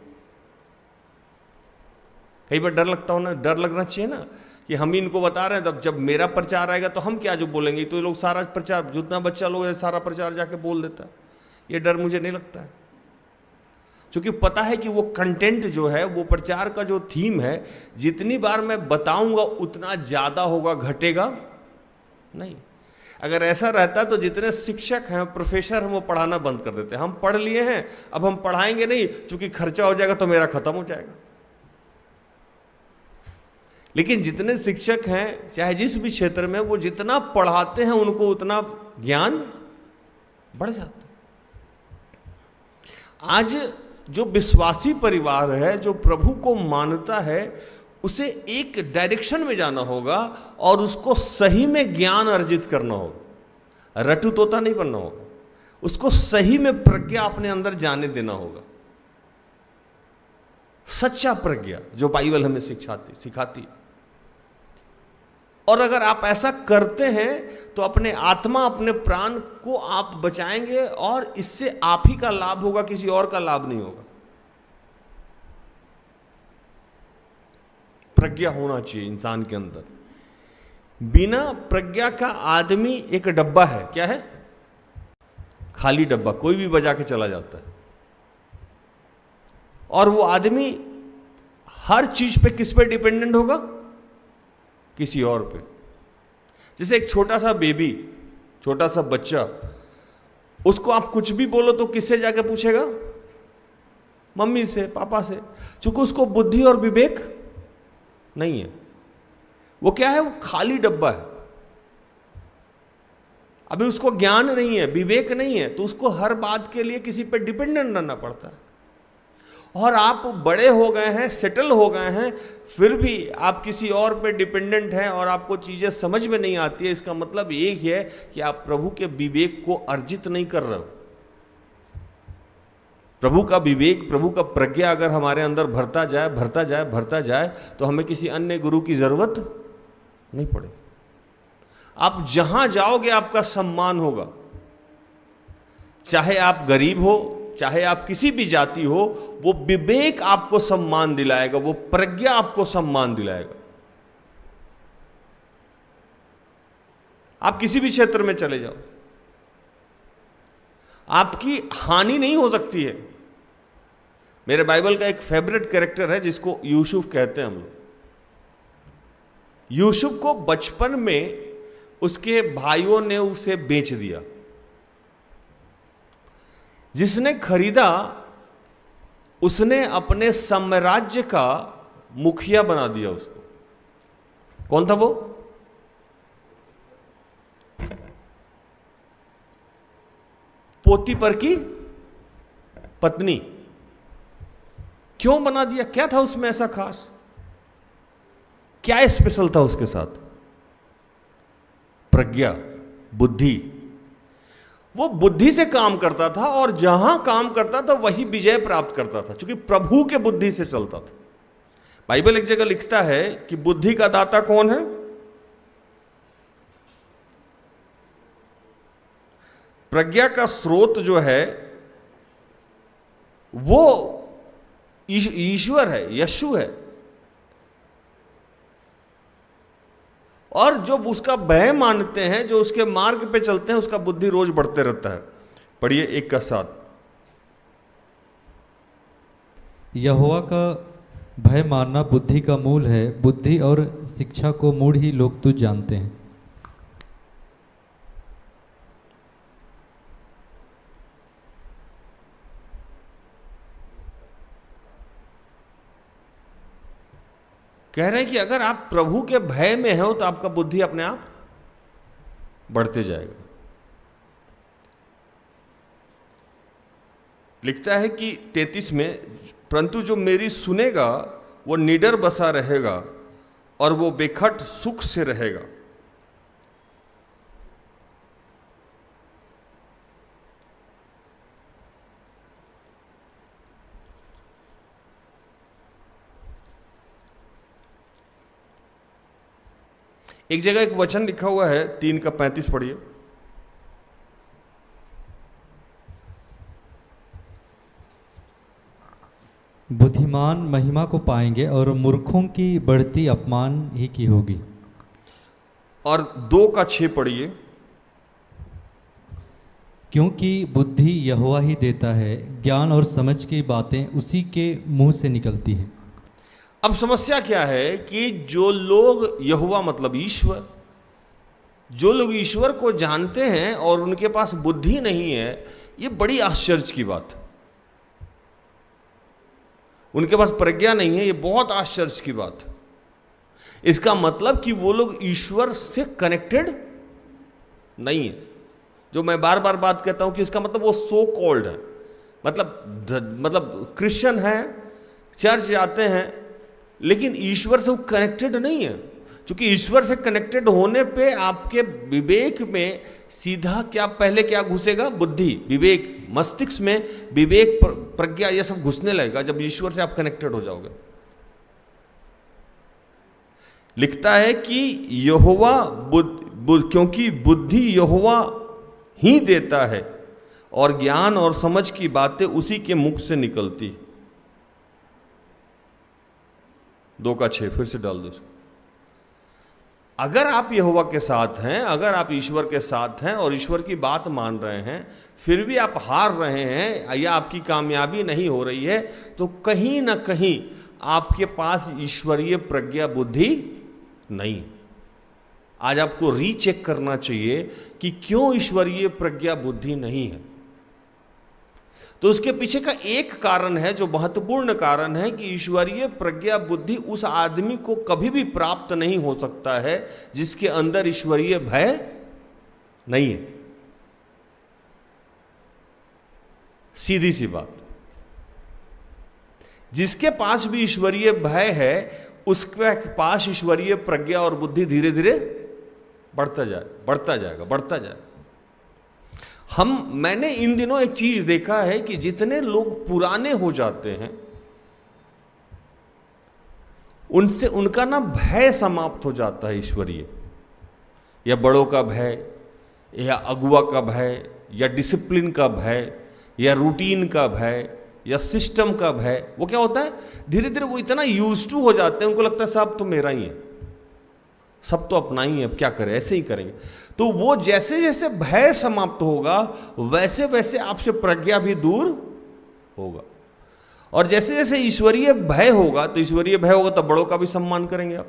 कई बार डर लगता हो ना, डर लगना चाहिए ना कि हम ही इनको बता रहे हैं, तब जब मेरा प्रचार आएगा तो हम क्या जो बोलेंगे। तो ये लोग सारा प्रचार, जितना बच्चा लोग है सारा प्रचार जाके बोल देता है। ये डर मुझे नहीं लगता है, क्योंकि पता है कि वो कंटेंट जो है, वो प्रचार का जो थीम है, जितनी बार मैं बताऊंगा उतना ज़्यादा होगा, घटेगा नहीं। अगर ऐसा रहता तो जितने शिक्षक हैं, प्रोफेसर हैं, वो पढ़ाना बंद कर देते। हम पढ़ लिए हैं, अब हम पढ़ाएंगे नहीं, क्योंकि खर्चा हो जाएगा तो मेरा खत्म हो जाएगा। लेकिन जितने शिक्षक हैं, चाहे जिस भी क्षेत्र में, वो जितना पढ़ाते हैं उनको उतना ज्ञान बढ़ जाता है। आज जो विश्वासी परिवार है, जो प्रभु को मानता है, उसे एक डायरेक्शन में जाना होगा और उसको सही में ज्ञान अर्जित करना होगा। रटू तोता नहीं बनना होगा, उसको सही में प्रज्ञा अपने अंदर जाने देना होगा। सच्चा प्रज्ञा जो बाइबल हमें सिखाती। और अगर आप ऐसा करते हैं तो अपने आत्मा, अपने प्राण को आप बचाएंगे, और इससे आप ही का लाभ होगा, किसी और का लाभ नहीं होगा। प्रज्ञा होना चाहिए इंसान के अंदर। बिना प्रज्ञा का आदमी एक डब्बा है। क्या है? खाली डब्बा, कोई भी बजा के चला जाता है। और वो आदमी हर चीज पे किस पे डिपेंडेंट होगा? किसी और पे। जैसे एक छोटा सा बेबी, छोटा सा बच्चा, उसको आप कुछ भी बोलो तो किससे जाके पूछेगा? मम्मी से, पापा से, क्योंकि उसको बुद्धि और विवेक नहीं है। वो क्या है? वो खाली डब्बा है। अभी उसको ज्ञान नहीं है, विवेक नहीं है, तो उसको हर बात के लिए किसी पे डिपेंडेंट रहना पड़ता है। और आप बड़े हो गए हैं, सेटल हो गए हैं, फिर भी आप किसी और पे डिपेंडेंट हैं और आपको चीज़ें समझ में नहीं आती है। इसका मतलब एक है कि आप प्रभु के विवेक को अर्जित नहीं कर रहे हो। प्रभु का विवेक, प्रभु का प्रज्ञा अगर हमारे अंदर भरता जाए भरता जाए भरता जाए तो हमें किसी अन्य गुरु की जरूरत नहीं पड़े। आप जहां जाओगे आपका सम्मान होगा, चाहे आप गरीब हो, चाहे आप किसी भी जाति हो, वो विवेक आपको सम्मान दिलाएगा, वो प्रज्ञा आपको सम्मान दिलाएगा। आप किसी भी क्षेत्र में चले जाओ, आपकी हानि नहीं हो सकती है। मेरे बाइबल का एक फेवरेट कैरेक्टर है जिसको यूसुफ कहते हैं हम लोग। यूसुफ को बचपन में उसके भाइयों ने उसे बेच दिया। जिसने खरीदा उसने अपने साम्राज्य का मुखिया बना दिया उसको। कौन था वो? पोतीपर की पत्नी। क्यों बना दिया? क्या था उसमें ऐसा खास? क्या स्पेशल था उसके साथ? प्रज्ञा, बुद्धि। वो बुद्धि से काम करता था और जहां काम करता था वही विजय प्राप्त करता था, क्योंकि प्रभु के बुद्धि से चलता था। बाइबल एक जगह लिखता है कि बुद्धि का दाता कौन है? प्रज्ञा का स्रोत जो है वो ईश्वर है, यीशु है। और जो उसका भय मानते हैं, जो उसके मार्ग पे चलते हैं, उसका बुद्धि रोज बढ़ते रहता है। पढ़िए एक का साथ। यहोवा का भय मानना बुद्धि का मूल है, बुद्धि और शिक्षा को मूढ़ ही लोग तुझ जानते हैं। कह रहे हैं कि अगर आप प्रभु के भय में हो तो आपका बुद्धि अपने आप बढ़ते जाएगा। लिखता है कि 33 में, परंतु जो मेरी सुनेगा वो निडर बसा रहेगा और वो बेखट सुख से रहेगा। एक जगह एक वचन लिखा हुआ है 3 का 35, पढ़िए। बुद्धिमान महिमा को पाएंगे और मूर्खों की बढ़ती अपमान ही की होगी। और 2 का 6 पढ़िए। क्योंकि बुद्धि यहोवा ही देता है, ज्ञान और समझ की बातें उसी के मुंह से निकलती हैं। अब समस्या क्या है कि जो लोग यहोवा मतलब ईश्वर, जो लोग ईश्वर को जानते हैं और उनके पास बुद्धि नहीं है, ये बड़ी आश्चर्य की बात। उनके पास प्रज्ञा नहीं है, ये बहुत आश्चर्य की बात। इसका मतलब कि वो लोग ईश्वर से कनेक्टेड नहीं है। जो मैं बार बार बात कहता हूं कि इसका मतलब वो सो कॉल्ड है, मतलब क्रिश्चियन है, चर्च जाते हैं, लेकिन ईश्वर से वो कनेक्टेड नहीं है। क्योंकि ईश्वर से कनेक्टेड होने पे आपके विवेक में सीधा क्या पहले क्या घुसेगा? बुद्धि, विवेक, मस्तिष्क में विवेक, प्रज्ञा, ये सब घुसने लगेगा जब ईश्वर से आप कनेक्टेड हो जाओगे। लिखता है कि यहोवा क्योंकि बुद्धि यहोवा ही देता है और ज्ञान और समझ की बातें उसी के मुख से निकलती। 2 का 6 फिर से डाल दो इसको। अगर आप यहोवा के साथ हैं, अगर आप ईश्वर के साथ हैं और ईश्वर की बात मान रहे हैं, फिर भी आप हार रहे हैं या आपकी कामयाबी नहीं हो रही है, तो कहीं ना कहीं आपके पास ईश्वरीय प्रज्ञा बुद्धि नहीं है। आज आपको रीचेक करना चाहिए कि क्यों ईश्वरीय प्रज्ञा बुद्धि नहीं है। तो उसके पीछे का एक कारण है, जो महत्वपूर्ण कारण है, कि ईश्वरीय प्रज्ञा बुद्धि उस आदमी को कभी भी प्राप्त नहीं हो सकता है जिसके अंदर ईश्वरीय भय नहीं है। सीधी सी बात। जिसके पास भी ईश्वरीय भय है उसके पास ईश्वरीय प्रज्ञा और बुद्धि धीरे धीरे बढ़ता जाएगा। मैंने इन दिनों एक चीज देखा है कि जितने लोग पुराने हो जाते हैं उनसे उनका ना भय समाप्त हो जाता है ईश्वरीय, या बड़ों का भय, या अगुआ का भय, या डिसिप्लिन का भय, या रूटीन का भय, या सिस्टम का भय। वो क्या होता है, धीरे धीरे वो इतना यूज टू हो जाते हैं, उनको लगता है सब तो मेरा ही है, सब तो अपना ही है, अब क्या करें, ऐसे ही करेंगे। तो वो जैसे जैसे भय समाप्त होगा वैसे वैसे आपसे प्रज्ञा भी दूर होगा। और जैसे जैसे ईश्वरीय भय होगा, तो ईश्वरीय भय होगा तो बड़ों का भी सम्मान करेंगे आप,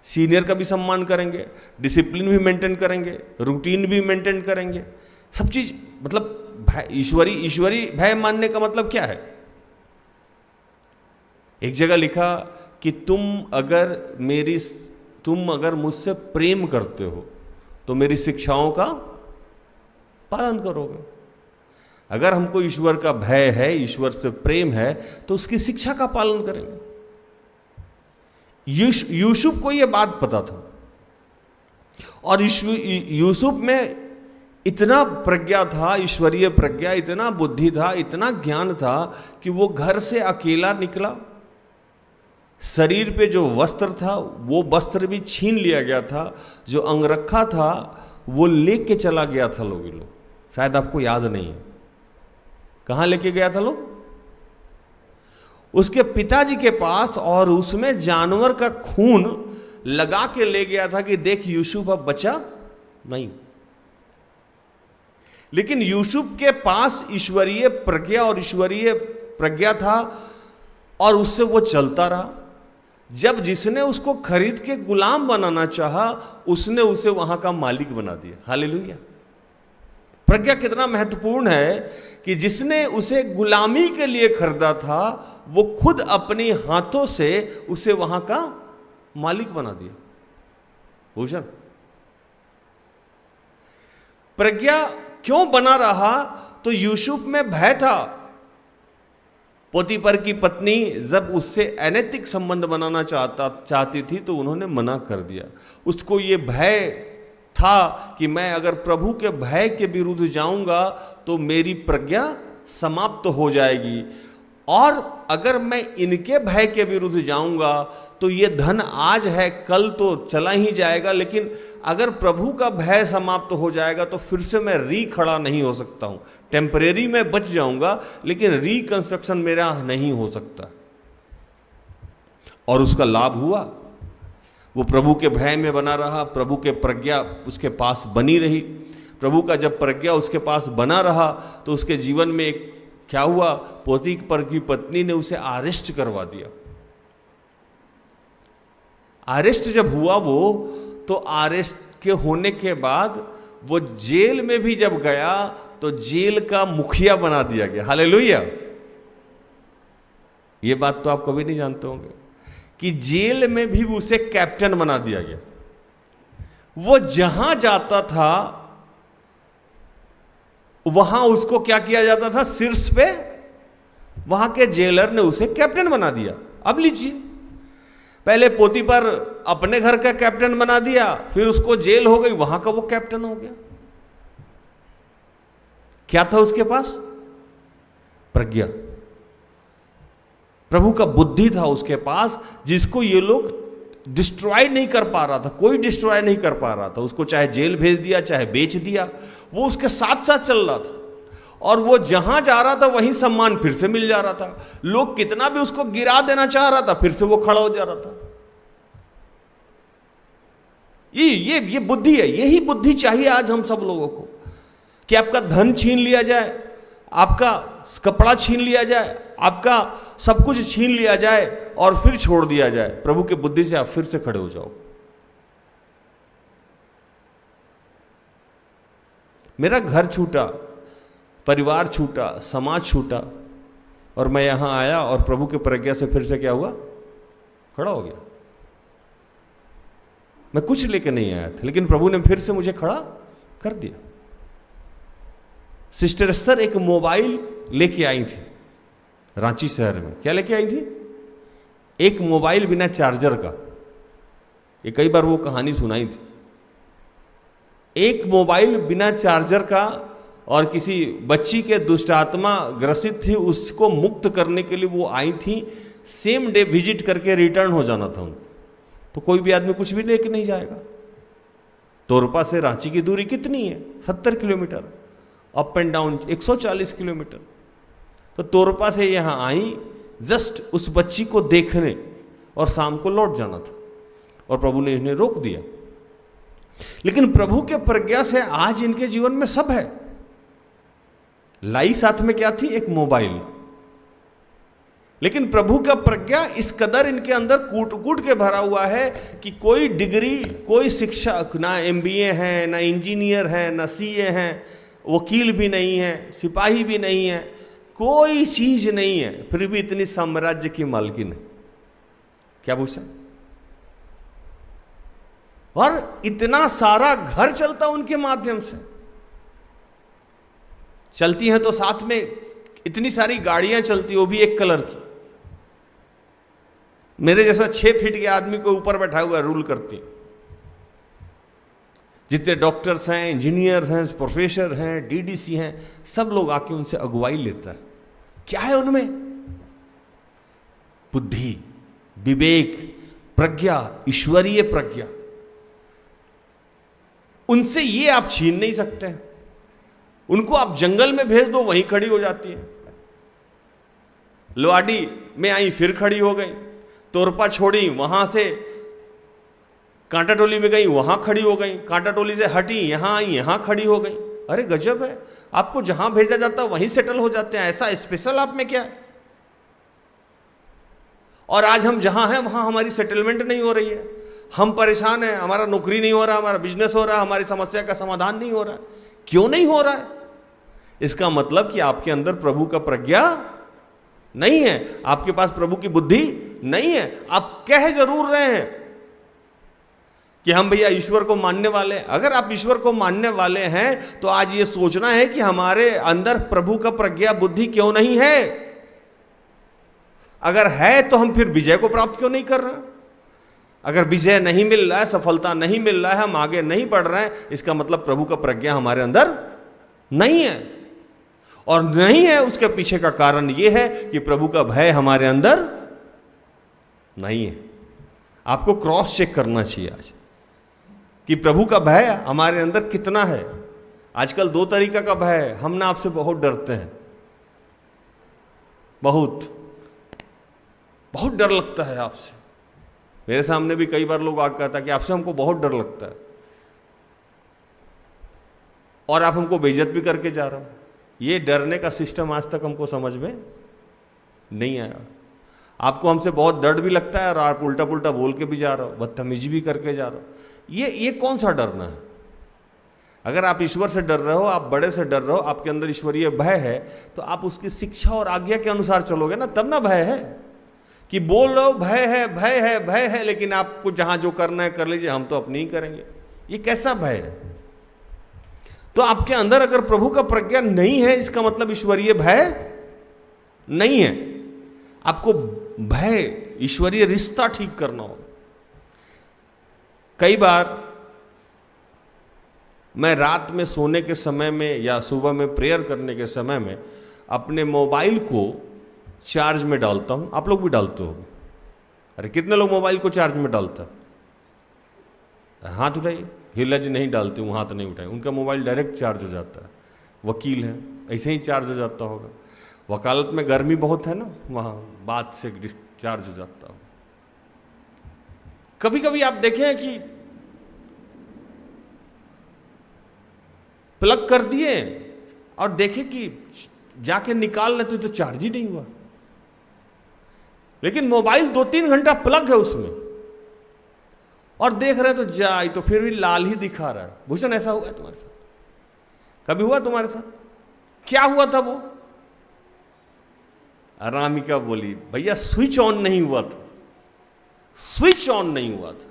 सीनियर का भी सम्मान करेंगे, डिसिप्लिन भी मेंटेन करेंगे, रूटीन भी मेंटेन करेंगे, सब चीज। मतलब भय, ईश्वरी भय मानने का मतलब क्या है? एक जगह लिखा कि तुम अगर मुझसे प्रेम करते हो तो मेरी शिक्षाओं का पालन करोगे। अगर हमको ईश्वर का भय है, ईश्वर से प्रेम है, तो उसकी शिक्षा का पालन करेंगे। यूसुफ को यह बात पता था, और यूसुफ में इतना प्रज्ञा था, ईश्वरीय प्रज्ञा, इतना बुद्धि था, इतना ज्ञान था कि वो घर से अकेला निकला। शरीर पे जो वस्त्र था वो वस्त्र भी छीन लिया गया था, जो अंगरखा था वो लेके चला गया था लोग। शायद आपको याद नहीं है कहां लेके गया था लोग, उसके पिताजी के पास, और उसमें जानवर का खून लगा के ले गया था कि देख यूसुफ अब बचा नहीं। लेकिन यूसुफ के पास ईश्वरीय प्रज्ञा और ईश्वरीय प्रज्ञा था, और उससे वो चलता रहा। जब जिसने उसको खरीद के गुलाम बनाना चाहा, उसने उसे वहां का मालिक बना दिया। हालेलुया। प्रज्ञा कितना महत्वपूर्ण है कि जिसने उसे गुलामी के लिए खरीदा था, वो खुद अपने हाथों से उसे वहां का मालिक बना दिया। भूषण, प्रज्ञा क्यों बना रहा? तो यूसुफ में भय था। पोतीफर की पत्नी जब उससे अनैतिक संबंध बनाना चाहती थी तो उन्होंने मना कर दिया। उसको ये भय था कि मैं अगर प्रभु के भय के विरुद्ध जाऊंगा तो मेरी प्रज्ञा समाप्त हो जाएगी, और अगर मैं इनके भय के विरुद्ध जाऊंगा तो ये धन आज है कल तो चला ही जाएगा, लेकिन अगर प्रभु का भय समाप्त हो जाएगा तो फिर से मैं खड़ा नहीं हो सकता हूं। टेम्परेरी में बच जाऊंगा लेकिन रिकंस्ट्रक्शन मेरा नहीं हो सकता। और उसका लाभ हुआ, वो प्रभु के भय में बना रहा, प्रभु के प्रज्ञा उसके पास बनी रही। प्रभु का जब प्रज्ञा उसके पास बना रहा तो उसके जीवन में एक क्या हुआ, पोतीफर की पत्नी ने उसे अरेस्ट करवा दिया। अरेस्ट जब हुआ वो, तो अरेस्ट के होने के बाद वो जेल में भी जब गया तो जेल का मुखिया बना दिया गया। हालेलुया। ये बात तो आप कभी नहीं जानते होंगे कि जेल में भी उसे कैप्टन बना दिया गया। वो जहां जाता था वहां उसको क्या किया जाता था, शीर्ष पे वहां के जेलर ने उसे कैप्टन बना दिया। अब लीजिए, पहले पोतीफर अपने घर का कैप्टन बना दिया, फिर उसको जेल हो गई, वहां का वो कैप्टन हो गया। क्या था उसके पास? प्रज्ञा, प्रभु का बुद्धि था उसके पास, जिसको ये लोग डिस्ट्रॉय नहीं कर पा रहा था, कोई डिस्ट्रॉय नहीं कर पा रहा था। उसको चाहे जेल भेज दिया, चाहे बेच दिया, वो उसके साथ साथ चल रहा था, और वो जहां जा रहा था वहीं सम्मान फिर से मिल जा रहा था। लोग कितना भी उसको गिरा देना चाह रहा था, फिर से वो खड़ा हो जा रहा था। ये बुद्धि है। यही बुद्धि चाहिए आज हम सब लोगों को, कि आपका धन छीन लिया जाए, आपका कपड़ा छीन लिया जाए, आपका सब कुछ छीन लिया जाए और फिर छोड़ दिया जाए। प्रभु के बुद्धि से आप फिर से खड़े हो जाओ। मेरा घर छूटा, परिवार छूटा, समाज छूटा, और मैं यहां आया और प्रभु के प्रज्ञा से फिर से क्या हुआ, खड़ा हो गया। मैं कुछ लेके नहीं आया था, लेकिन प्रभु ने फिर से मुझे खड़ा कर दिया। सिस्टर एस्तर एक मोबाइल लेके आई थी रांची शहर में। क्या लेके आई थी? एक मोबाइल बिना चार्जर का। ये कई बार वो कहानी सुनाई थी। एक मोबाइल बिना चार्जर का और किसी बच्ची के दुष्ट आत्मा ग्रसित थी, उसको मुक्त करने के लिए वो आई थी, सेम डे विजिट करके रिटर्न हो जाना था उनको। तो कोई भी आदमी कुछ भी लेके नहीं जाएगा। तोरपा से रांची की दूरी कितनी है? 70 kilometre, up and down 140 kilometre. तो तोरपा से यहाँ आई जस्ट उस बच्ची को देखने और शाम को लौट जाना था, और प्रभु ने इन्हें रोक दिया। लेकिन प्रभु के प्रज्ञा से आज इनके जीवन में सब है। लाई साथ में क्या थी? एक मोबाइल। लेकिन प्रभु का प्रज्ञा इस कदर इनके अंदर कूट कूट के भरा हुआ है कि कोई डिग्री, कोई शिक्षा, ना MBA है, ना इंजीनियर है, ना CA है, वकील भी नहीं है, सिपाही भी नहीं है, कोई चीज नहीं है, फिर भी इतनी साम्राज्य की मालकिन है। क्या पूछा? और इतना सारा घर चलता उनके माध्यम से। चलती हैं तो साथ में इतनी सारी गाड़ियां चलती, वो भी एक कलर की। मेरे जैसा 6 फीट के आदमी को ऊपर बैठा हुआ रूल करती। जितने डॉक्टर्स हैं, इंजीनियर हैं, प्रोफेसर हैं, DDC हैं, सब लोग आके उनसे अगुवाई लेता है। क्या है उनमें? बुद्धि, विवेक, प्रज्ञा, ईश्वरीय प्रज्ञा। उनसे ये आप छीन नहीं सकते। उनको आप जंगल में भेज दो, वहीं खड़ी हो जाती है। लोहाडी में आई, फिर खड़ी हो गई। तोरपा छोड़ी, वहां से कांटा टोली में गई, वहां खड़ी हो गई। कांटा टोली से हटी, यहां आई, यहां खड़ी हो गई। अरे गजब है, आपको जहां भेजा जाता है वहीं सेटल हो जाते हैं। ऐसा स्पेशल आप में क्या है? और आज हम जहां हैं वहां हमारी सेटलमेंट नहीं हो रही है, हम परेशान हैं, हमारा नौकरी नहीं हो रहा, हमारा बिजनेस हो रहा, हमारी समस्या का समाधान नहीं हो रहा। क्यों नहीं हो रहा है? इसका मतलब कि आपके अंदर प्रभु का प्रज्ञा नहीं है, आपके पास प्रभु की बुद्धि नहीं है। आप कह जरूर रहे हैं कि हम भैया ईश्वर को मानने वाले हैं। अगर आप ईश्वर को मानने वाले हैं तो आज ये सोचना है कि हमारे अंदर प्रभु का प्रज्ञा बुद्धि क्यों नहीं है। अगर है तो हम फिर विजय को प्राप्त क्यों नहीं कर रहे? अगर विजय नहीं मिल रहा है, सफलता नहीं मिल रहा है, हम आगे नहीं बढ़ रहे हैं, इसका मतलब प्रभु का प्रज्ञा हमारे अंदर नहीं है। और नहीं है, उसके पीछे का कारण यह है कि प्रभु का भय हमारे अंदर नहीं है। आपको क्रॉस चेक करना चाहिए आज कि प्रभु का भय हमारे अंदर कितना है। आजकल 2 तरीका का भय है। हम ना आपसे बहुत डरते हैं, बहुत डर लगता है आपसे। मेरे सामने भी कई बार लोग आकर कहता कि आपसे हमको बहुत डर लगता है, और आप हमको बेइज्जत भी करके जा रहे हो। ये डरने का सिस्टम आज तक हमको समझ में नहीं आया। आपको हमसे बहुत डर भी लगता है और आप उल्टा पुल्टा बोल के भी जा रहे हो, बदतमीजी भी करके जा रहे हो। ये कौन सा डरना है? अगर आप ईश्वर से डर रहे हो, आप बड़े से डर रहे हो, आपके अंदर ईश्वरीय भय है, तो आप उसकी शिक्षा और आज्ञा के अनुसार चलोगे ना, तब ना भय है। कि बोल रहे हो भय है, भय है, भय है, लेकिन आपको जहां जो करना है कर लीजिए, हम तो अपनी ही करेंगे। ये कैसा भय है? तो आपके अंदर अगर प्रभु का प्रज्ञा नहीं है, इसका मतलब ईश्वरीय भय नहीं है। आपको भय, ईश्वरीय रिश्ता ठीक करना होगा। कई बार मैं रात में सोने के समय में या सुबह में प्रेयर करने के समय में अपने मोबाइल को चार्ज में डालता हूं। आप लोग भी डालते हो? अरे कितने लोग मोबाइल को चार्ज में डालता है? हाथ उठाइए। हिला जी नहीं डालते हूँ, हाथ नहीं उठाए। उनका मोबाइल डायरेक्ट चार्ज हो जाता है। वकील हैं, ऐसे ही चार्ज हो जाता होगा। वकालत में गर्मी बहुत है ना, वहाँ बात से चार्ज हो जाता हो। कभी कभी आप देखें कि प्लग कर दिए और देखे कि जाके निकाल लेते तो चार्ज ही नहीं हुआ। लेकिन मोबाइल 2-3 घंटा प्लग है उसमें और देख रहे तो जाए तो फिर भी लाल ही दिखा रहा है। भूषण, ऐसा हुआ है तुम्हारे साथ? कभी हुआ तुम्हारे साथ? क्या हुआ था वो? अनामिका बोली, भैया स्विच ऑन नहीं हुआ था, स्विच ऑन नहीं हुआ था।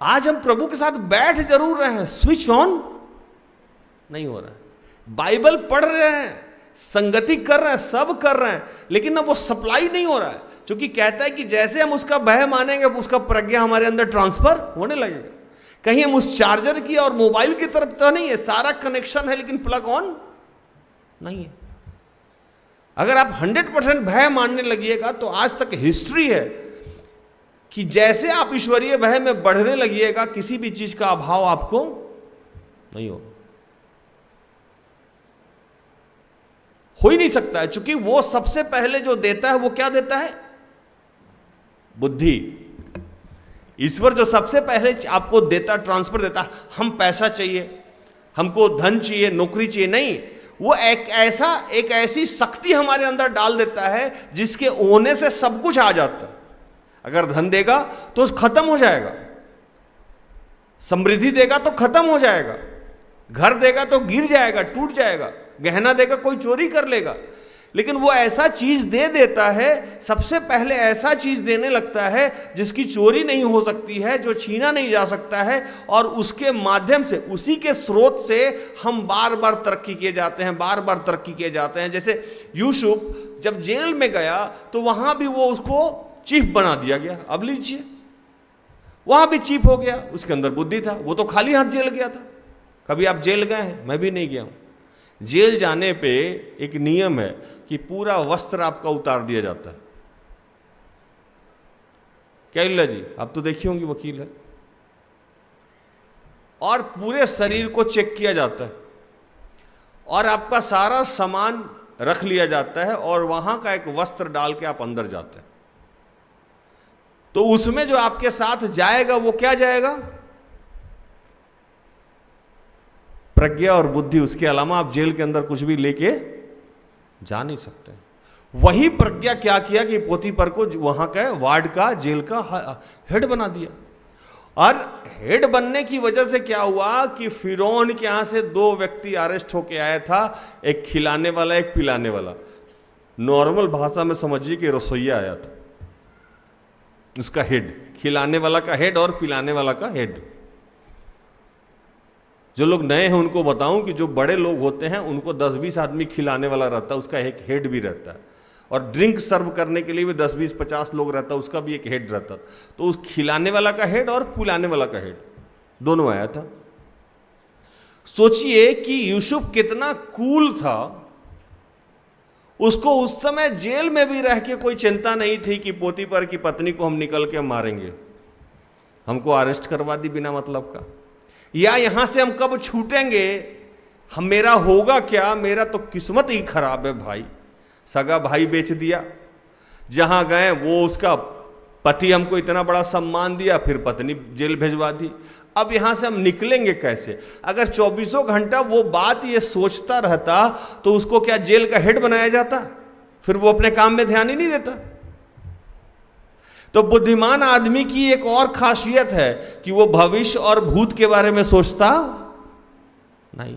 आज हम प्रभु के साथ बैठ जरूर रहे हैं, स्विच ऑन नहीं हो रहा है। बाइबल पढ़ रहे हैं, संगति कर रहे हैं, सब कर रहे हैं, लेकिन ना वो सप्लाई नहीं हो रहा है। क्योंकि कहता है कि जैसे हम उसका भय मानेंगे उसका प्रज्ञा हमारे अंदर ट्रांसफर होने लगेगा। कहीं हम उस चार्जर की और मोबाइल की तरफ तो नहीं है, सारा कनेक्शन है लेकिन प्लग ऑन नहीं है। अगर आप 100% भय मानने लगिएगा तो आज तक हिस्ट्री है कि जैसे आप ईश्वरीय भय में बढ़ने लगिएगा किसी भी चीज का अभाव आपको नहीं हो ही नहीं सकता है, क्योंकि वो सबसे पहले जो देता है वो क्या देता है? बुद्धि। ईश्वर जो सबसे पहले आपको देता, ट्रांसफर देता, हम पैसा चाहिए, हमको धन चाहिए, नौकरी चाहिए, नहीं, वो एक ऐसी शक्ति हमारे अंदर डाल देता है जिसके होने से सब कुछ आ जाता है। अगर धन देगा तो खत्म हो जाएगा, समृद्धि देगा तो खत्म हो जाएगा, घर देगा तो गिर जाएगा, टूट जाएगा, गहना देगा कोई चोरी कर लेगा, लेकिन वो ऐसा चीज दे देता है, सबसे पहले ऐसा चीज देने लगता है जिसकी चोरी नहीं हो सकती है, जो छीना नहीं जा सकता है, और उसके माध्यम से, उसी के स्रोत से हम बार बार तरक्की किए जाते हैं, बार बार तरक्की किए जाते हैं। जैसे यूसुफ जब जेल में गया तो वहां भी वो उसको चीफ बना दिया गया। अब लीजिए, वहां भी चीफ हो गया, उसके अंदर बुद्धि था, वो तो खाली हाथ जेल गया था। कभी आप जेल गए हैं? मैं भी नहीं गया हूं। जेल जाने पे एक नियम है कि पूरा वस्त्र आपका उतार दिया जाता है। क्या इल्ला जी, आप तो देखी होंगी, वकील है, और पूरे शरीर को चेक किया जाता है और आपका सारा सामान रख लिया जाता है और वहां का एक वस्त्र डाल के आप अंदर जाते हैं। तो उसमें जो आपके साथ जाएगा वो क्या जाएगा? प्रज्ञा और बुद्धि। उसके अलावा आप जेल के अंदर कुछ भी लेके जा नहीं सकते। वही प्रज्ञा क्या किया कि पोतीपर को वहां का वार्ड का, जेल का हेड बना दिया। और हेड बनने की वजह से क्या हुआ कि फिरौन के यहां से 2 व्यक्ति अरेस्ट होके आया था, एक खिलाने वाला, एक पिलाने वाला। नॉर्मल भाषा में समझिए कि रसोइया आया था, उसका हेड, खिलाने वाला का हेड और पिलाने वाला का हेड। जो लोग नए हैं उनको बताऊं कि जो बड़े लोग होते हैं उनको 10-20 आदमी खिलाने वाला रहता है, उसका एक हेड भी रहता है, और ड्रिंक सर्व करने के लिए भी 10-20-50 लोग रहता है, उसका भी एक हेड रहता। तो उस खिलाने वाला का हेड और पिलाने वाला का हेड दोनों आया था। सोचिए कि यूसुफ कितना कूल था, उसको उस समय जेल में भी रह के कोई चिंता नहीं थी कि पोतीपर की पत्नी को हम निकल के मारेंगे, हमको अरेस्ट करवा दी बिना मतलब का, या यहां से हम कब छूटेंगे, हम मेरा होगा क्या, मेरा तो किस्मत ही खराब है भाई। सगा भाई बेच दिया, जहां गए वो उसका पति हमको इतना बड़ा सम्मान दिया, फिर पत्नी जेल भेजवा दी, अब यहां से हम निकलेंगे कैसे? अगर 24 घंटा वो बात ये सोचता रहता तो उसको क्या जेल का हेड बनाया जाता? फिर वो अपने काम में ध्यान ही नहीं देता। तो बुद्धिमान आदमी की एक और खासियत है कि वो भविष्य और भूत के बारे में सोचता नहीं,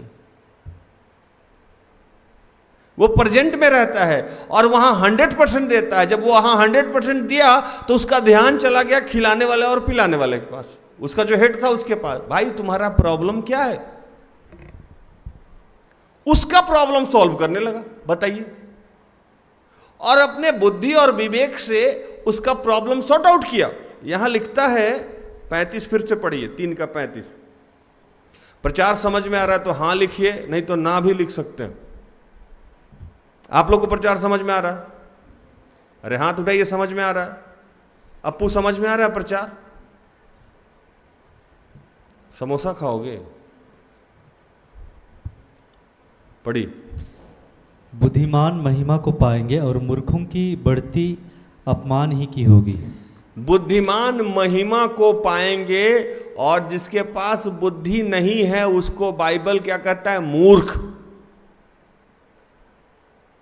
वो प्रेजेंट में रहता है और वहां 100% देता है। जब वो वहां 100% दिया तो उसका ध्यान चला गया खिलाने वाले और पिलाने वाले के पास, उसका जो हेड था उसके पास। भाई तुम्हारा प्रॉब्लम क्या है? उसका प्रॉब्लम सॉल्व करने लगा, बताइए, और अपने बुद्धि और विवेक से उसका प्रॉब्लम सॉर्ट आउट किया। यहां लिखता है 35, फिर से पढ़िए, 3 का 35। प्रचार समझ में आ रहा है तो हां लिखिए, नहीं तो ना भी लिख सकते हैं। आप लोग को प्रचार समझ में आ रहा है? अरे हाथ उठाइए, समझ में आ रहा है? अप्पू समझ में आ रहा है प्रचार? समोसा खाओगे? पढ़िए। बुद्धिमान महिमा को पाएंगे और मूर्खों की बढ़ती अपमान ही की होगी। बुद्धिमान महिमा को पाएंगे और जिसके पास बुद्धि नहीं है उसको बाइबल क्या कहता है? मूर्ख।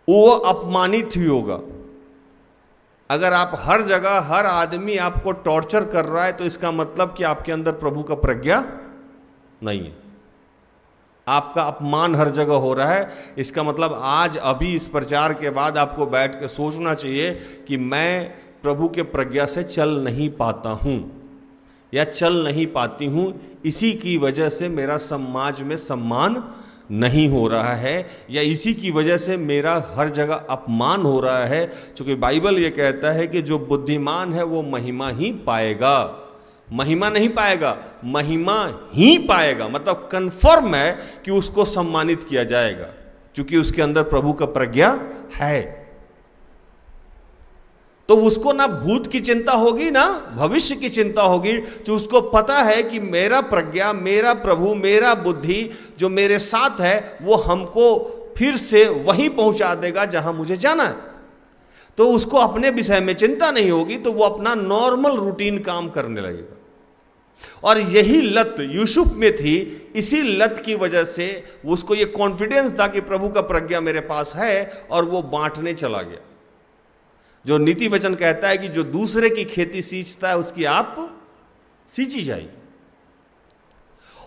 वो अपमानित ही होगा। अगर आप हर जगह, हर आदमी आपको टॉर्चर कर रहा है तो इसका मतलब कि आपके अंदर प्रभु का प्रज्ञा नहीं है, आपका अपमान हर जगह हो रहा है। इसका मतलब आज अभी इस प्रचार के बाद आपको बैठ के सोचना चाहिए कि मैं प्रभु के प्रज्ञा से चल नहीं पाता हूं या चल नहीं पाती हूं, इसी की वजह से मेरा समाज में सम्मान नहीं हो रहा है, या इसी की वजह से मेरा हर जगह अपमान हो रहा है। क्योंकि बाइबल ये कहता है कि जो बुद्धिमान है वो महिमा ही पाएगा। महिमा नहीं पाएगा, महिमा ही पाएगा। मतलब कंफर्म है कि उसको सम्मानित किया जाएगा, क्योंकि उसके अंदर प्रभु का प्रज्ञा है। तो उसको ना भूत की चिंता होगी ना भविष्य की चिंता होगी, जो उसको पता है कि मेरा प्रज्ञा, मेरा प्रभु, मेरा बुद्धि जो मेरे साथ है वो हमको फिर से वहीं पहुंचा देगा जहां मुझे जाना है। तो उसको अपने विषय में चिंता नहीं होगी, तो वो अपना नॉर्मल रूटीन काम करने लगेगा। और यही लत यूसुफ में थी, इसी लत की वजह से उसको ये कॉन्फिडेंस था कि प्रभु का प्रज्ञा मेरे पास है, और वो बांटने चला गया। जो नीति वचन कहता है कि जो दूसरे की खेती सींचता है उसकी आप सींची जाएगी।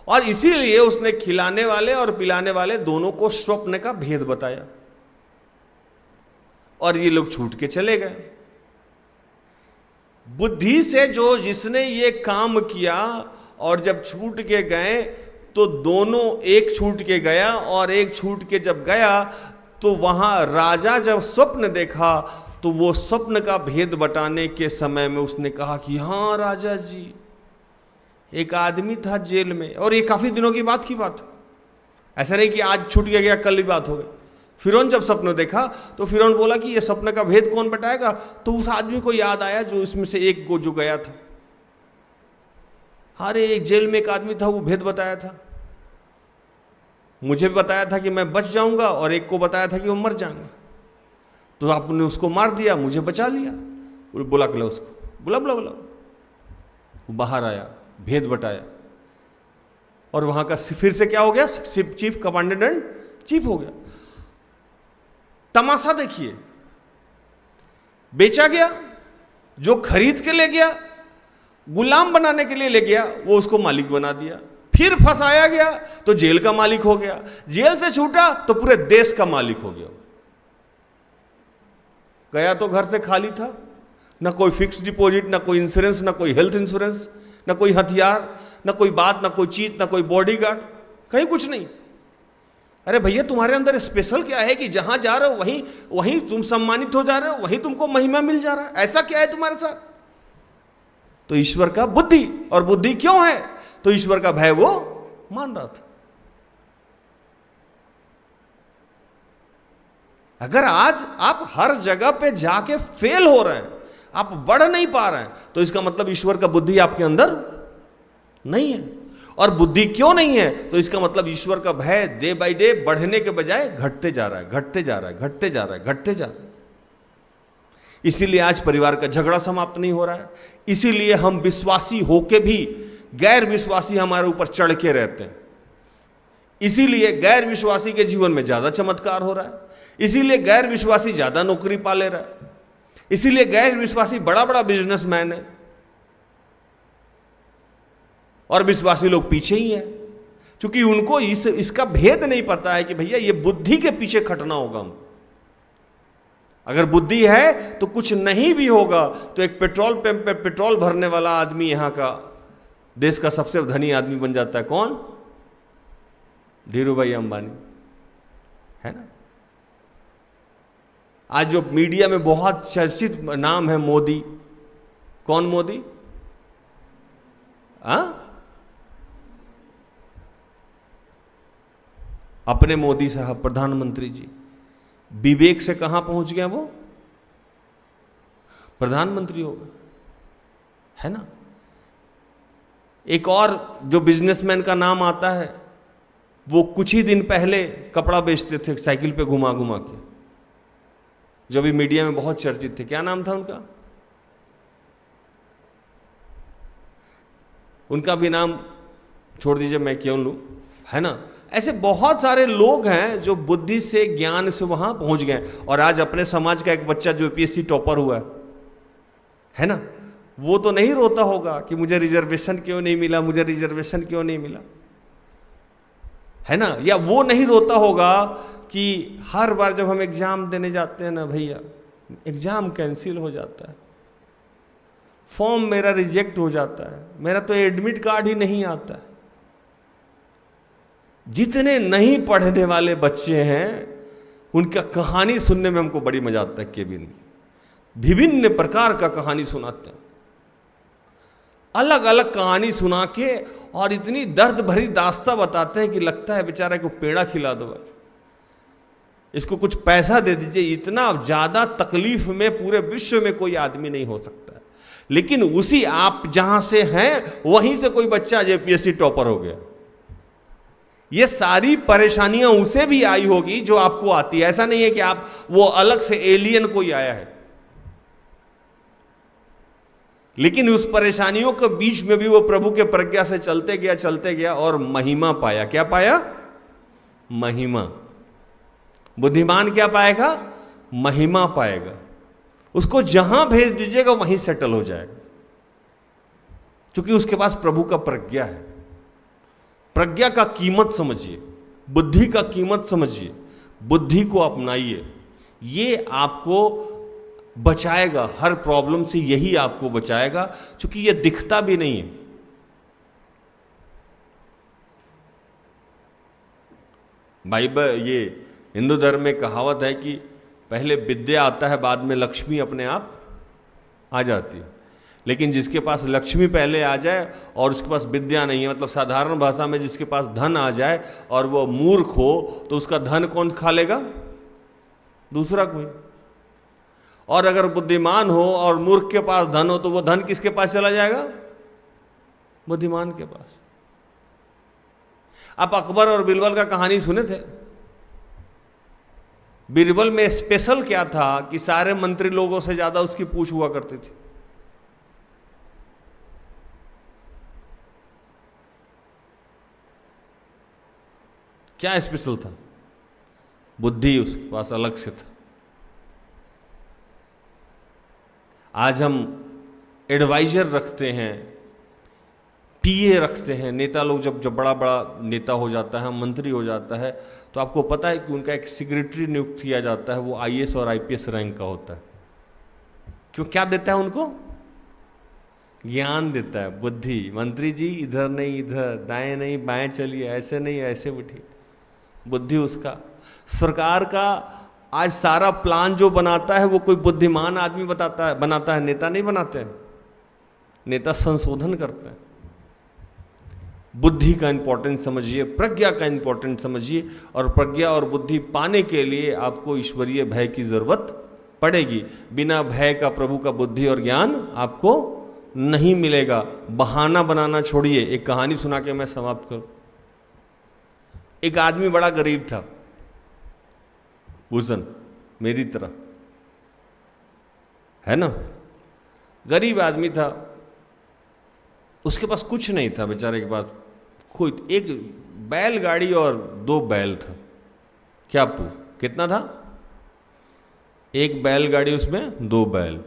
और इसीलिए उसने खिलाने वाले और पिलाने वाले दोनों को स्वप्न का भेद बताया, और ये लोग छूट के चले गए। बुद्धि से जो जिसने ये काम किया, और जब छूट के गए तो दोनों, एक छूट के गया और एक छूट के जब गया, तो वहां राजा जब स्वप्न देखा तो वो स्वप्न का भेद बताने के समय में उसने कहा कि हाँ राजा जी, एक आदमी था जेल में, और ये काफी दिनों की बात है। ऐसा नहीं कि आज छूट के गया कल ही बात हो गई। फिरौन जब स्वप्न देखा तो फिरौन बोला कि ये स्वप्न का भेद कौन बताएगा, तो उस आदमी को याद आया जो इसमें से एक को जो गया था। अरे एक जेल में एक आदमी था, वो भेद बताया था, मुझे बताया था कि मैं बच जाऊंगा, और एक को बताया था कि वो मर जाएंगे। तो आपने उसको मार दिया, मुझे बचा लिया। बुला के लो उसको, बुला बुला बुला। वो बाहर आया, भेद बताया, और वहां का फिर से क्या हो गया, चीफ कमांडेंट चीफ हो गया। तमाशा देखिए, बेचा गया, जो खरीद के ले गया, गुलाम बनाने के लिए ले गया, वो उसको मालिक बना दिया। फिर फंसाया गया तो जेल का मालिक हो गया, जेल से छूटा तो पूरे देश का मालिक हो गया। गया तो घर से खाली था, ना कोई फिक्स डिपॉजिट, ना कोई इंश्योरेंस, ना कोई हेल्थ इंश्योरेंस, ना कोई हथियार, ना कोई बात, ना कोई चीज, ना कोई बॉडीगार्ड, कहीं कुछ नहीं। अरे भैया, तुम्हारे अंदर स्पेशल क्या है कि जहां जा रहे हो वहीं वहीं तुम सम्मानित हो जा रहे हो, वहीं तुमको महिमा मिल जा रहा है? ऐसा क्या है तुम्हारे साथ? तो ईश्वर का बुद्धि, और बुद्धि क्यों है? तो ईश्वर का भय वो मान रहा था। अगर आज आप हर जगह पे जाके फेल हो रहे हैं, आप बढ़ नहीं पा रहे हैं, तो इसका मतलब ईश्वर का बुद्धि आपके अंदर नहीं है। और बुद्धि क्यों नहीं है? तो इसका मतलब ईश्वर का भय डे बाय डे बढ़ने के बजाय घटते जा रहा है, घटते जा रहा है, घटते जा रहा है, घटते जा रहा है। इसीलिए आज परिवार का झगड़ा समाप्त नहीं हो रहा है। इसीलिए हम विश्वासी होके भी गैर विश्वासी हमारे ऊपर चढ़ के रहते हैं। इसीलिए गैर विश्वासी के जीवन में ज्यादा चमत्कार हो रहा है। इसीलिए गैर विश्वासी ज्यादा नौकरी पा ले रहा है। इसीलिए गैर विश्वासी बड़ा बड़ा बिजनेसमैन है, और विश्वासी लोग पीछे ही हैं, क्योंकि उनको इसका भेद नहीं पता है कि भैया ये बुद्धि के पीछे खटना होगा हमको। अगर बुद्धि है तो कुछ नहीं भी होगा। तो एक पेट्रोल पंप पे पेट्रोल भरने वाला आदमी यहां का देश का सबसे धनी आदमी बन जाता है। कौन? धीरू भाई अंबानी, है ना। आज जो मीडिया में बहुत चर्चित नाम है मोदी। कौन मोदी? अपने मोदी साहब प्रधानमंत्री जी विवेक से कहां पहुंच गए? वो प्रधानमंत्री हो गए, है ना। एक और जो बिजनेसमैन का नाम आता है, वो कुछ ही दिन पहले कपड़ा बेचते थे साइकिल पे घुमा घुमा के, जो भी मीडिया में बहुत चर्चित थे। क्या नाम था उनका? उनका भी नाम छोड़ दीजिए, मैं क्यों लूं, है ना। ऐसे बहुत सारे लोग हैं जो बुद्धि से, ज्ञान से वहां पहुंच गए। और आज अपने समाज का एक बच्चा जो यूपीएससी टॉपर हुआ है ना, वो तो नहीं रोता होगा कि मुझे रिजर्वेशन क्यों नहीं मिला, मुझे रिजर्वेशन क्यों नहीं मिला, है ना। या वो नहीं रोता होगा कि हर बार जब हम एग्जाम देने जाते हैं ना भैया, एग्जाम कैंसिल हो जाता है, फॉर्म मेरा रिजेक्ट हो जाता है, मेरा तो एडमिट कार्ड ही नहीं आता है। जितने नहीं पढ़ने वाले बच्चे हैं उनका कहानी सुनने में हमको बड़ी मजा आता है। केबिन में विभिन्न प्रकार का कहानी सुनाते हैं। अलग अलग कहानी सुना के और इतनी दर्द भरी दास्ता बताते हैं कि लगता है बेचारा को पेड़ा खिला दो, इसको कुछ पैसा दे दीजिए। इतना ज़्यादा तकलीफ में पूरे विश्व में कोई आदमी नहीं हो सकता है। लेकिन उसी आप जहां से हैं वहीं से कोई बच्चा जेपीएससी टॉपर हो गया। ये सारी परेशानियां उसे भी आई होगी जो आपको आती है। ऐसा नहीं है कि आप वो अलग से एलियन कोई आया है, लेकिन उस परेशानियों के बीच में भी वो प्रभु के प्रज्ञा से चलते गया और महिमा पाया। क्या पाया? महिमा। बुद्धिमान क्या पाएगा? महिमा पाएगा। उसको जहां भेज दीजिएगा वहीं सेटल हो जाएगा, क्योंकि उसके पास प्रभु का प्रज्ञा है। प्रज्ञा का कीमत समझिए, बुद्धि का कीमत समझिए, बुद्धि को अपनाइए। ये आपको बचाएगा हर प्रॉब्लम से, यही आपको बचाएगा, क्योंकि ये दिखता भी नहीं है। बाइबल, ये हिंदू धर्म में कहावत है कि पहले विद्या आता है, बाद में लक्ष्मी अपने आप आ जाती है। लेकिन जिसके पास लक्ष्मी पहले आ जाए और उसके पास विद्या नहीं है, मतलब साधारण भाषा में जिसके पास धन आ जाए और वो मूर्ख हो, तो उसका धन कौन खा लेगा? दूसरा कोई। और अगर बुद्धिमान हो और मूर्ख के पास धन हो, तो वो धन किसके पास चला जाएगा? बुद्धिमान के पास। आप अकबर और बीरबल का कहानी सुने थे? बीरबल में स्पेशल क्या था कि सारे मंत्री लोगों से ज्यादा उसकी पूछ हुआ करती थी। क्या स्पेशल था? बुद्धि उसके पास अलग से था। आज हम एडवाइजर रखते हैं, पीए रखते हैं। नेता लोग जब बड़ा बड़ा नेता हो जाता है, मंत्री हो जाता है, तो आपको पता है कि उनका एक सेक्रेटरी नियुक्त किया जाता है, वो आईएएस और आईपीएस रैंक का होता है। क्यों? क्या देता है उनको? ज्ञान देता है, बुद्धि। मंत्री जी इधर नहीं इधर, दाएं नहीं बाएं चलिए, ऐसे नहीं ऐसे उठिए। बुद्धि उसका। सरकार का आज सारा प्लान जो बनाता है वो कोई बुद्धिमान आदमी बनाता है, नेता नहीं बनाते हैं। नेता संशोधन करते हैं। बुद्धि का इंपॉर्टेंस समझिए, प्रज्ञा का इंपॉर्टेंस समझिए, और प्रज्ञा और बुद्धि पाने के लिए आपको ईश्वरीय भय की जरूरत पड़ेगी। बिना भय का प्रभु का बुद्धि और ज्ञान आपको नहीं मिलेगा। बहाना बनाना छोड़िए। एक कहानी सुना के मैं समाप्त करूं। एक आदमी बड़ा गरीब था, भूषण, मेरी तरह, है ना? गरीब आदमी था, उसके पास कुछ नहीं था बेचारे के पास। कोई एक बैलगाड़ी और 2 बैल था। क्या आपको कितना था? एक बैलगाड़ी, उसमें 2 बैल।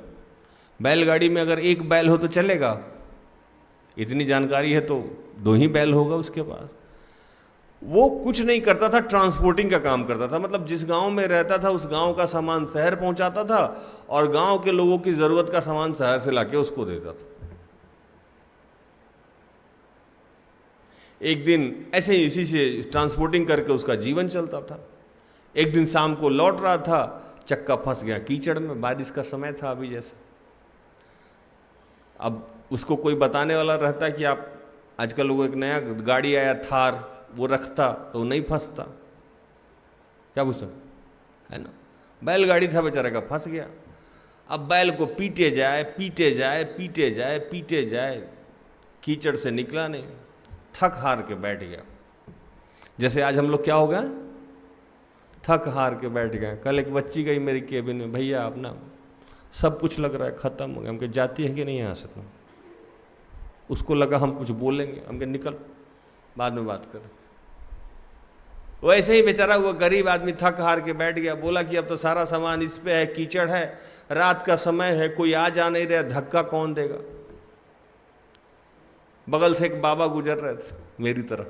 बैलगाड़ी में अगर एक बैल हो तो चलेगा, इतनी जानकारी है तो 2 ही बैल होगा उसके पास। वो कुछ नहीं करता था, ट्रांसपोर्टिंग का काम करता था। मतलब जिस गांव में रहता था उस गांव का सामान शहर पहुंचाता था और गांव के लोगों की जरूरत का सामान शहर से लाके उसको देता था। एक दिन ऐसे ही इसी से ट्रांसपोर्टिंग करके उसका जीवन चलता था। एक दिन शाम को लौट रहा था, चक्का फंस गया कीचड़ में। बारिश का समय था अभी जैसा। अब उसको कोई बताने वाला रहता है कि आप, आजकल लोगों एक नया गाड़ी आया थार, वो रखता तो नहीं फंसता। क्या पूछता है ना? बैलगाड़ी था बेचारे का, फंस गया। अब बैल को पीटे जाए, कीचड़ से निकला नहीं, थक हार के बैठ गया। जैसे आज हम लोग क्या हो गए, थक हार के बैठ गए। कल एक बच्ची गई मेरी केबिन में, भैया अपना सब कुछ लग रहा है खत्म हो गया। हमके जाती है कि नहीं यहाँ से तुम? उसको लगा हम कुछ बोलेंगे, हमके निकल, बाद में बात करें। वैसे ही बेचारा वो गरीब आदमी थक हार के बैठ गया। बोला कि अब तो सारा सामान इस पे है, कीचड़ है, रात का समय है, कोई आ जा नहीं रहा, धक्का कौन देगा? बगल से एक बाबा गुजर रहे थे मेरी तरह,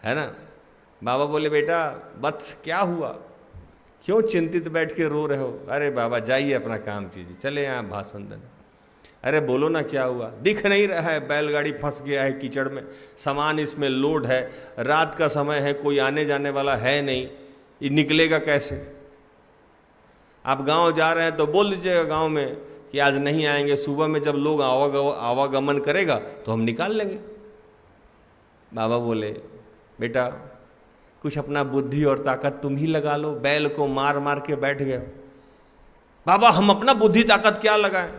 है ना? बाबा बोले, बेटा वत्स क्या हुआ, क्यों चिंतित बैठ के रो रहे हो? अरे बाबा जाइए अपना काम कीजिए, चले यहाँ भाषण देने। अरे बोलो ना क्या हुआ? दिख नहीं रहा है, बैलगाड़ी फंस गया है कीचड़ में, सामान इसमें लोड है, रात का समय है, कोई आने जाने वाला है नहीं, ये निकलेगा कैसे? आप गांव जा रहे हैं तो बोल दीजिएगा गांव में कि आज नहीं आएंगे, सुबह में जब लोग आवागमन करेगा तो हम निकाल लेंगे। बाबा बोले बेटा कुछ अपना बुद्धि और ताकत तुम ही लगा लो, बैल को मार मार के बैठ गए। बाबा हम अपना बुद्धि ताकत क्या लगाएं?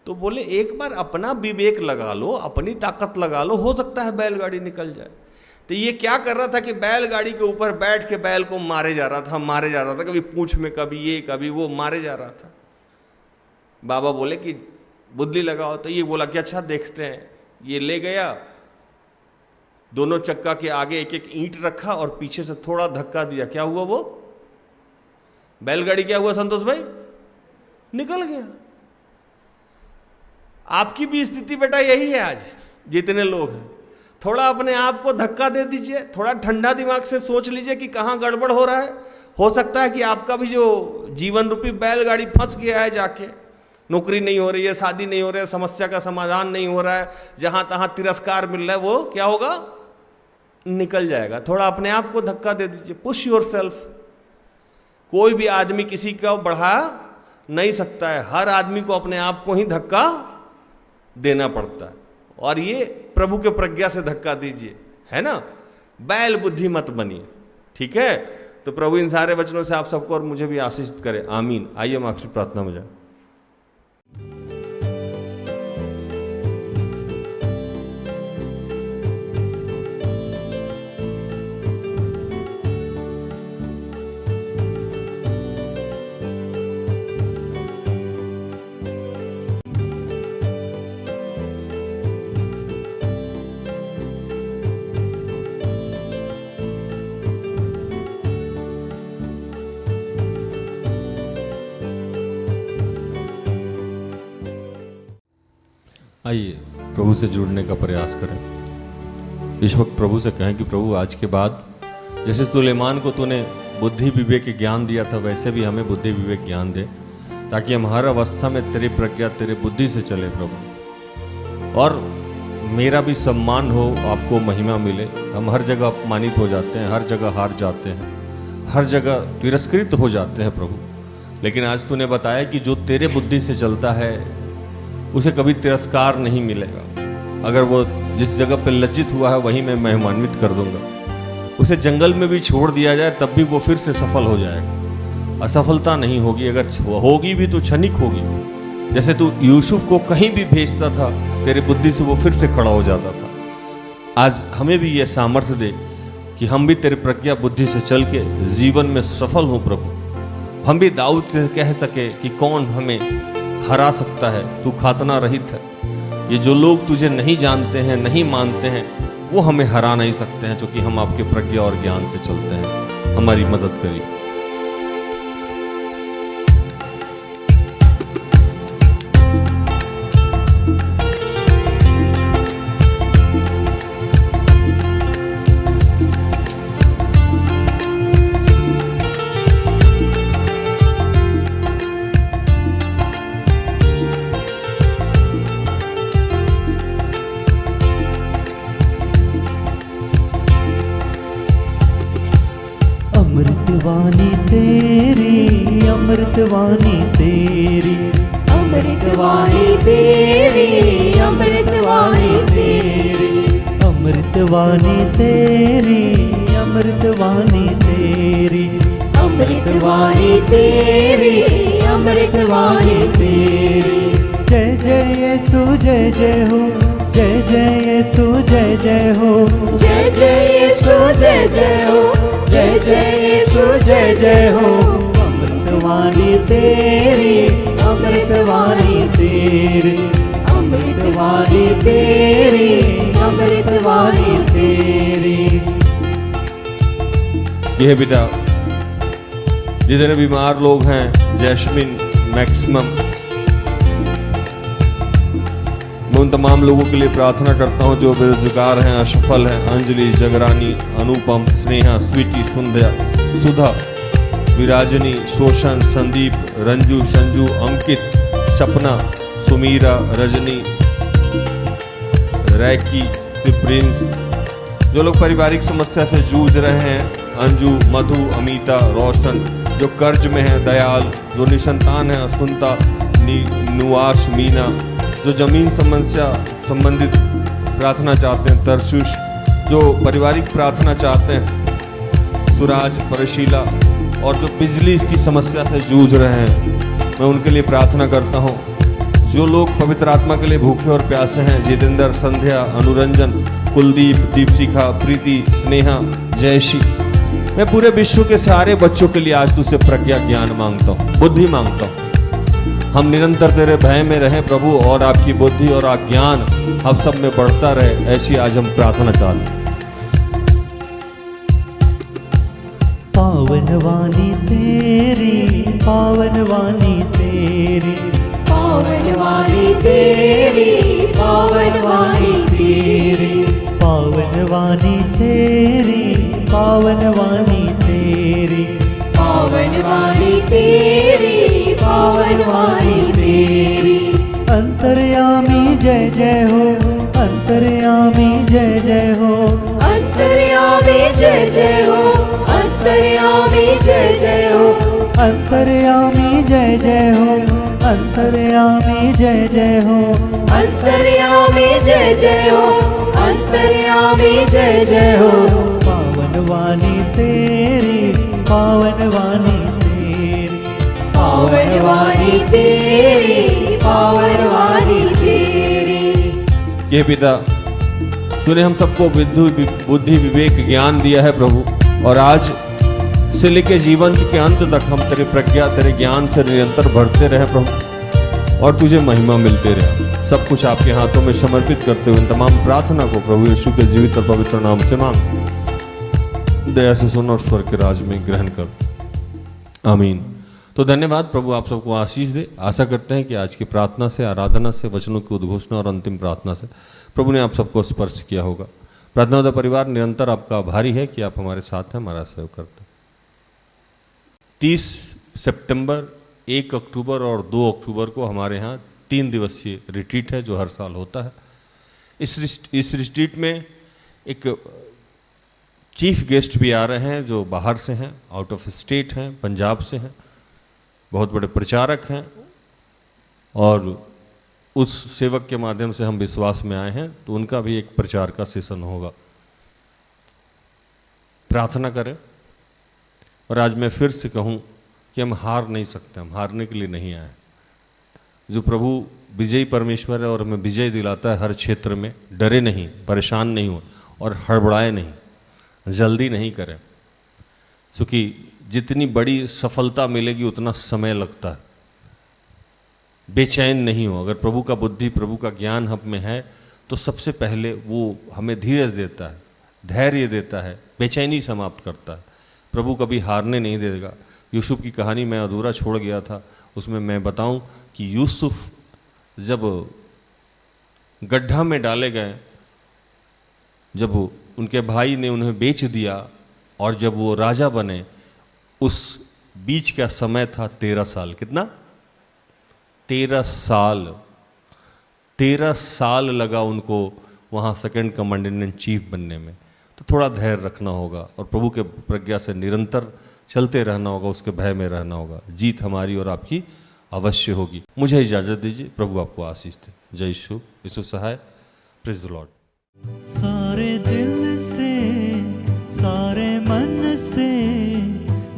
तो बोले एक बार अपना विवेक लगा लो, अपनी ताकत लगा लो, हो सकता है बैलगाड़ी निकल जाए। तो ये क्या कर रहा था कि बैलगाड़ी के ऊपर बैठ के बैल को मारे जा रहा था, कभी पूंछ में, कभी ये कभी वो मारे जा रहा था। बाबा बोले कि बुद्धि लगाओ। तो ये बोला कि अच्छा देखते हैं। ये ले गया, दोनों चक्का के आगे एक एक ईंट रखा और पीछे से थोड़ा धक्का दिया। क्या हुआ? वो बैलगाड़ी क्या हुआ संतोष भाई? निकल गया। आपकी भी स्थिति बेटा यही है आज, जितने लोग हैं। थोड़ा अपने आप को धक्का दे दीजिए, थोड़ा ठंडा दिमाग से सोच लीजिए कि कहाँ गड़बड़ हो रहा है। हो सकता है कि आपका भी जो जीवन रूपी बैलगाड़ी फंस गया है जाके, नौकरी नहीं हो रही है, शादी नहीं हो रही है, समस्या का समाधान नहीं हो रहा है, जहां तहां तिरस्कार मिल रहा है, वो क्या होगा? निकल जाएगा। थोड़ा अपने आप को धक्का दे दीजिए, पुश योरसेल्फ। कोई भी आदमी किसी को बढ़ा नहीं सकता है, हर आदमी को अपने आप को ही धक्का देना पड़ता है। और ये प्रभु के प्रज्ञा से धक्का दीजिए, है ना? बैल बुद्धि मत बनिए, ठीक है? तो प्रभु इन सारे वचनों से आप सबको और मुझे भी आशीषित करे, आमीन। आइए हम आखिरी प्रार्थना में जाए। आइए प्रभु से जुड़ने का प्रयास करें। इस वक्त प्रभु से कहें कि प्रभु आज के बाद जैसे सुलेमान को तूने बुद्धि विवेक ज्ञान दिया था, वैसे भी हमें बुद्धि विवेक ज्ञान दे, ताकि हम हर अवस्था में तेरी प्रज्ञा तेरे बुद्धि से चले प्रभु, और मेरा भी सम्मान हो, आपको महिमा मिले। हम हर जगह अपमानित हो जाते हैं, हर जगह हार जाते हैं, हर जगह तिरस्कृत हो जाते हैं प्रभु। लेकिन आज तूने बताया कि जो तेरे बुद्धि से चलता है उसे कभी तिरस्कार नहीं मिलेगा। अगर वो जिस जगह पर लज्जित हुआ है वहीं मैं महिमान्वित कर दूंगा। उसे जंगल में भी छोड़ दिया जाए तब भी वो फिर से सफल हो जाएगा। असफलता नहीं होगी, अगर होगी भी तो क्षणिक होगी। जैसे तू यूसुफ को कहीं भी भेजता था, तेरे बुद्धि से वो फिर से खड़ा हो जाता था। आज हमें भी ये सामर्थ्य दे कि हम भी तेरे प्रज्ञा बुद्धि से चल के जीवन में सफल हों प्रभु। हम भी दाऊद से कह सके कि कौन हमें हरा सकता है, तू खातना रहित है। ये जो लोग तुझे नहीं जानते हैं, नहीं मानते हैं, वो हमें हरा नहीं सकते हैं, क्योंकि हम आपके प्रज्ञा और ज्ञान से चलते हैं। हमारी मदद करिए। अमृतवाणी तेरी, अमृतवाणी तेरी, अमृतवाणी तेरी, अमृतवाणी तेरी, अमृतवाणी तेरी, अमृतवाणी तेरी, अमृतवाणी तेरी, अमृतवाणी तेरी। जय जय यीशु जय जय हो, जय जय यीशु जय जय हो, जय जय यीशु जय जय हो, जय जय यीशु जय जय हो। अमृतवाणी तेरी, अमृतवाणी तेरी, अमृतवाणी तेरी, अमृतवाणी तेरी। यह बेटा जितने बीमार लोग हैं, जैस्मिन, मैक्सिमम, मैं उन तमाम लोगों के लिए प्रार्थना करता हूं जो बेरोजगार हैं, असफल हैं। अंजलि, जगरानी, अनुपम, स्नेहा, स्वीटी, सुंदया, सुधा, विराजनी, शोषण, संदीप, रंजू, संजू, अंकित, सपना, सुमीरा, रजनी, रैकी, प्रिंस, जो लोग पारिवारिक समस्या से जूझ रहे हैं, अंजू, मधु, अमीता, रोशन, जो कर्ज में है दयाल, जो निसंतान है असुनता, नुआस मीना, जो जमीन समस्या संबंधित प्रार्थना चाहते हैं तरसुश, जो पारिवारिक प्रार्थना चाहते हैं सुराज परशीला, और जो बिजली की समस्या से जूझ रहे हैं मैं उनके लिए प्रार्थना करता हूँ। जो लोग पवित्र आत्मा के लिए भूखे और प्यासे हैं, जितेंद्र, संध्या, अनुरंजन, कुलदीप, दीपशिखा, प्रीति, स्नेहा, जयश्री, मैं पूरे विश्व के सारे बच्चों के लिए आज तुझसे प्रज्ञा ज्ञान मांगता हूँ, बुद्धि मांगता हूँ। हम निरंतर तेरे भय में रहें प्रभु, और आपकी बुद्धि और ज्ञान हम सब में बढ़ता रहे, ऐसी आज हम प्रार्थना चाहते हैं। पावन वाणी तेरी, पावन वाणी तेरी, पावन वाणी तेरी, पावन वाणी तेरी, पावन वाणी तेरी, पावन वाणी तेरी, पावन वाणी तेरी, पावन वाणी तेरी। अंतर्यामी जय जय हो, अंतर्यामी जय जय हो, अंतर्यामी जय जय हो, अंतर्यामी जय जय हो, अंतर्यामी जय जय हो, अंतर्यामी जय जय हो, अंतर्यामी जय जय हो, अंतर्यामी जय जय हो। पावन वाणी तेरी, पावन वाणी तेरी, पावन वाणी तेरी, पावन वाणी तेरी। ये पिता, तूने हम सबको बुद्धि विवेक ज्ञान दिया है प्रभु, और आज से लेके जीवन के अंत तक हम तेरे प्रज्ञा तेरे ज्ञान से निरंतर बढ़ते रहे प्रभु, और तुझे महिमा मिलते रहे। सब कुछ आपके हाथों में समर्पित करते हुए तमाम प्रार्थना को प्रभु यीशु के जीवित और पवित्र नाम से मांग, दया से सुन और स्वर्ग के राज में ग्रहण कर, आमीन। तो धन्यवाद, प्रभु आप सबको आशीष दे। आशा करते हैं कि आज की प्रार्थना से, आराधना से, वचनों की उद्घोषणा और अंतिम प्रार्थना से प्रभु ने आप सबको स्पर्श किया होगा। प्रार्थना परिवार निरंतर आपका आभारी है कि आप हमारे साथ हैं, हमारा सहयोग करते हैं। 30 सितंबर, 1 अक्टूबर और 2 अक्टूबर को हमारे यहाँ 3 दिवसीय रिट्रीट है जो हर साल होता है। इस रिट्रीट में एक चीफ गेस्ट भी आ रहे हैं जो बाहर से हैं, आउट ऑफ स्टेट हैं, पंजाब से हैं, बहुत बड़े प्रचारक हैं, और उस सेवक के माध्यम से हम विश्वास में आए हैं, तो उनका भी एक प्रचार का सेशन होगा। प्रार्थना करें। और आज मैं फिर से कहूं कि हम हार नहीं सकते, हम हारने के लिए नहीं आए। जो प्रभु विजयी परमेश्वर है और हमें विजय दिलाता है हर क्षेत्र में, डरे नहीं, परेशान नहीं हो और हड़बड़ाए नहीं, जल्दी नहीं करें, क्योंकि जितनी बड़ी सफलता मिलेगी उतना समय लगता है। बेचैन नहीं हो। अगर प्रभु का बुद्धि, प्रभु का ज्ञान हम में है तो सबसे पहले वो हमें धीरज देता है, धैर्य देता है, बेचैनी समाप्त करता है। प्रभु कभी हारने नहीं देगा। यूसुफ की कहानी मैं अधूरा छोड़ गया था, उसमें मैं बताऊं कि यूसुफ जब गड्ढा में डाले गए, जब उनके भाई ने उन्हें बेच दिया और जब वो राजा बने, उस बीच का समय था 13 साल। कितना? 13 साल। 13 साल लगा उनको वहाँ सेकंड कमांडेंट इन चीफ बनने में। तो थोड़ा धैर्य रखना होगा और प्रभु के प्रज्ञा से निरंतर चलते रहना होगा, उसके भय में रहना होगा। जीत हमारी और आपकी अवश्य होगी। मुझे इजाज़त दीजिए, प्रभु आपको आशीष दे। जय यीशु, यीशु सहाय। Praise the lord. सारे दिल से, सारे मन से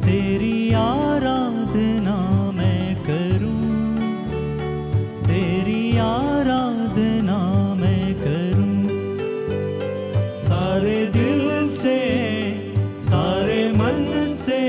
तेरी आराधना मैं करूं, तेरी आराधना मैं करूं। सारे दिल से, सारे मन से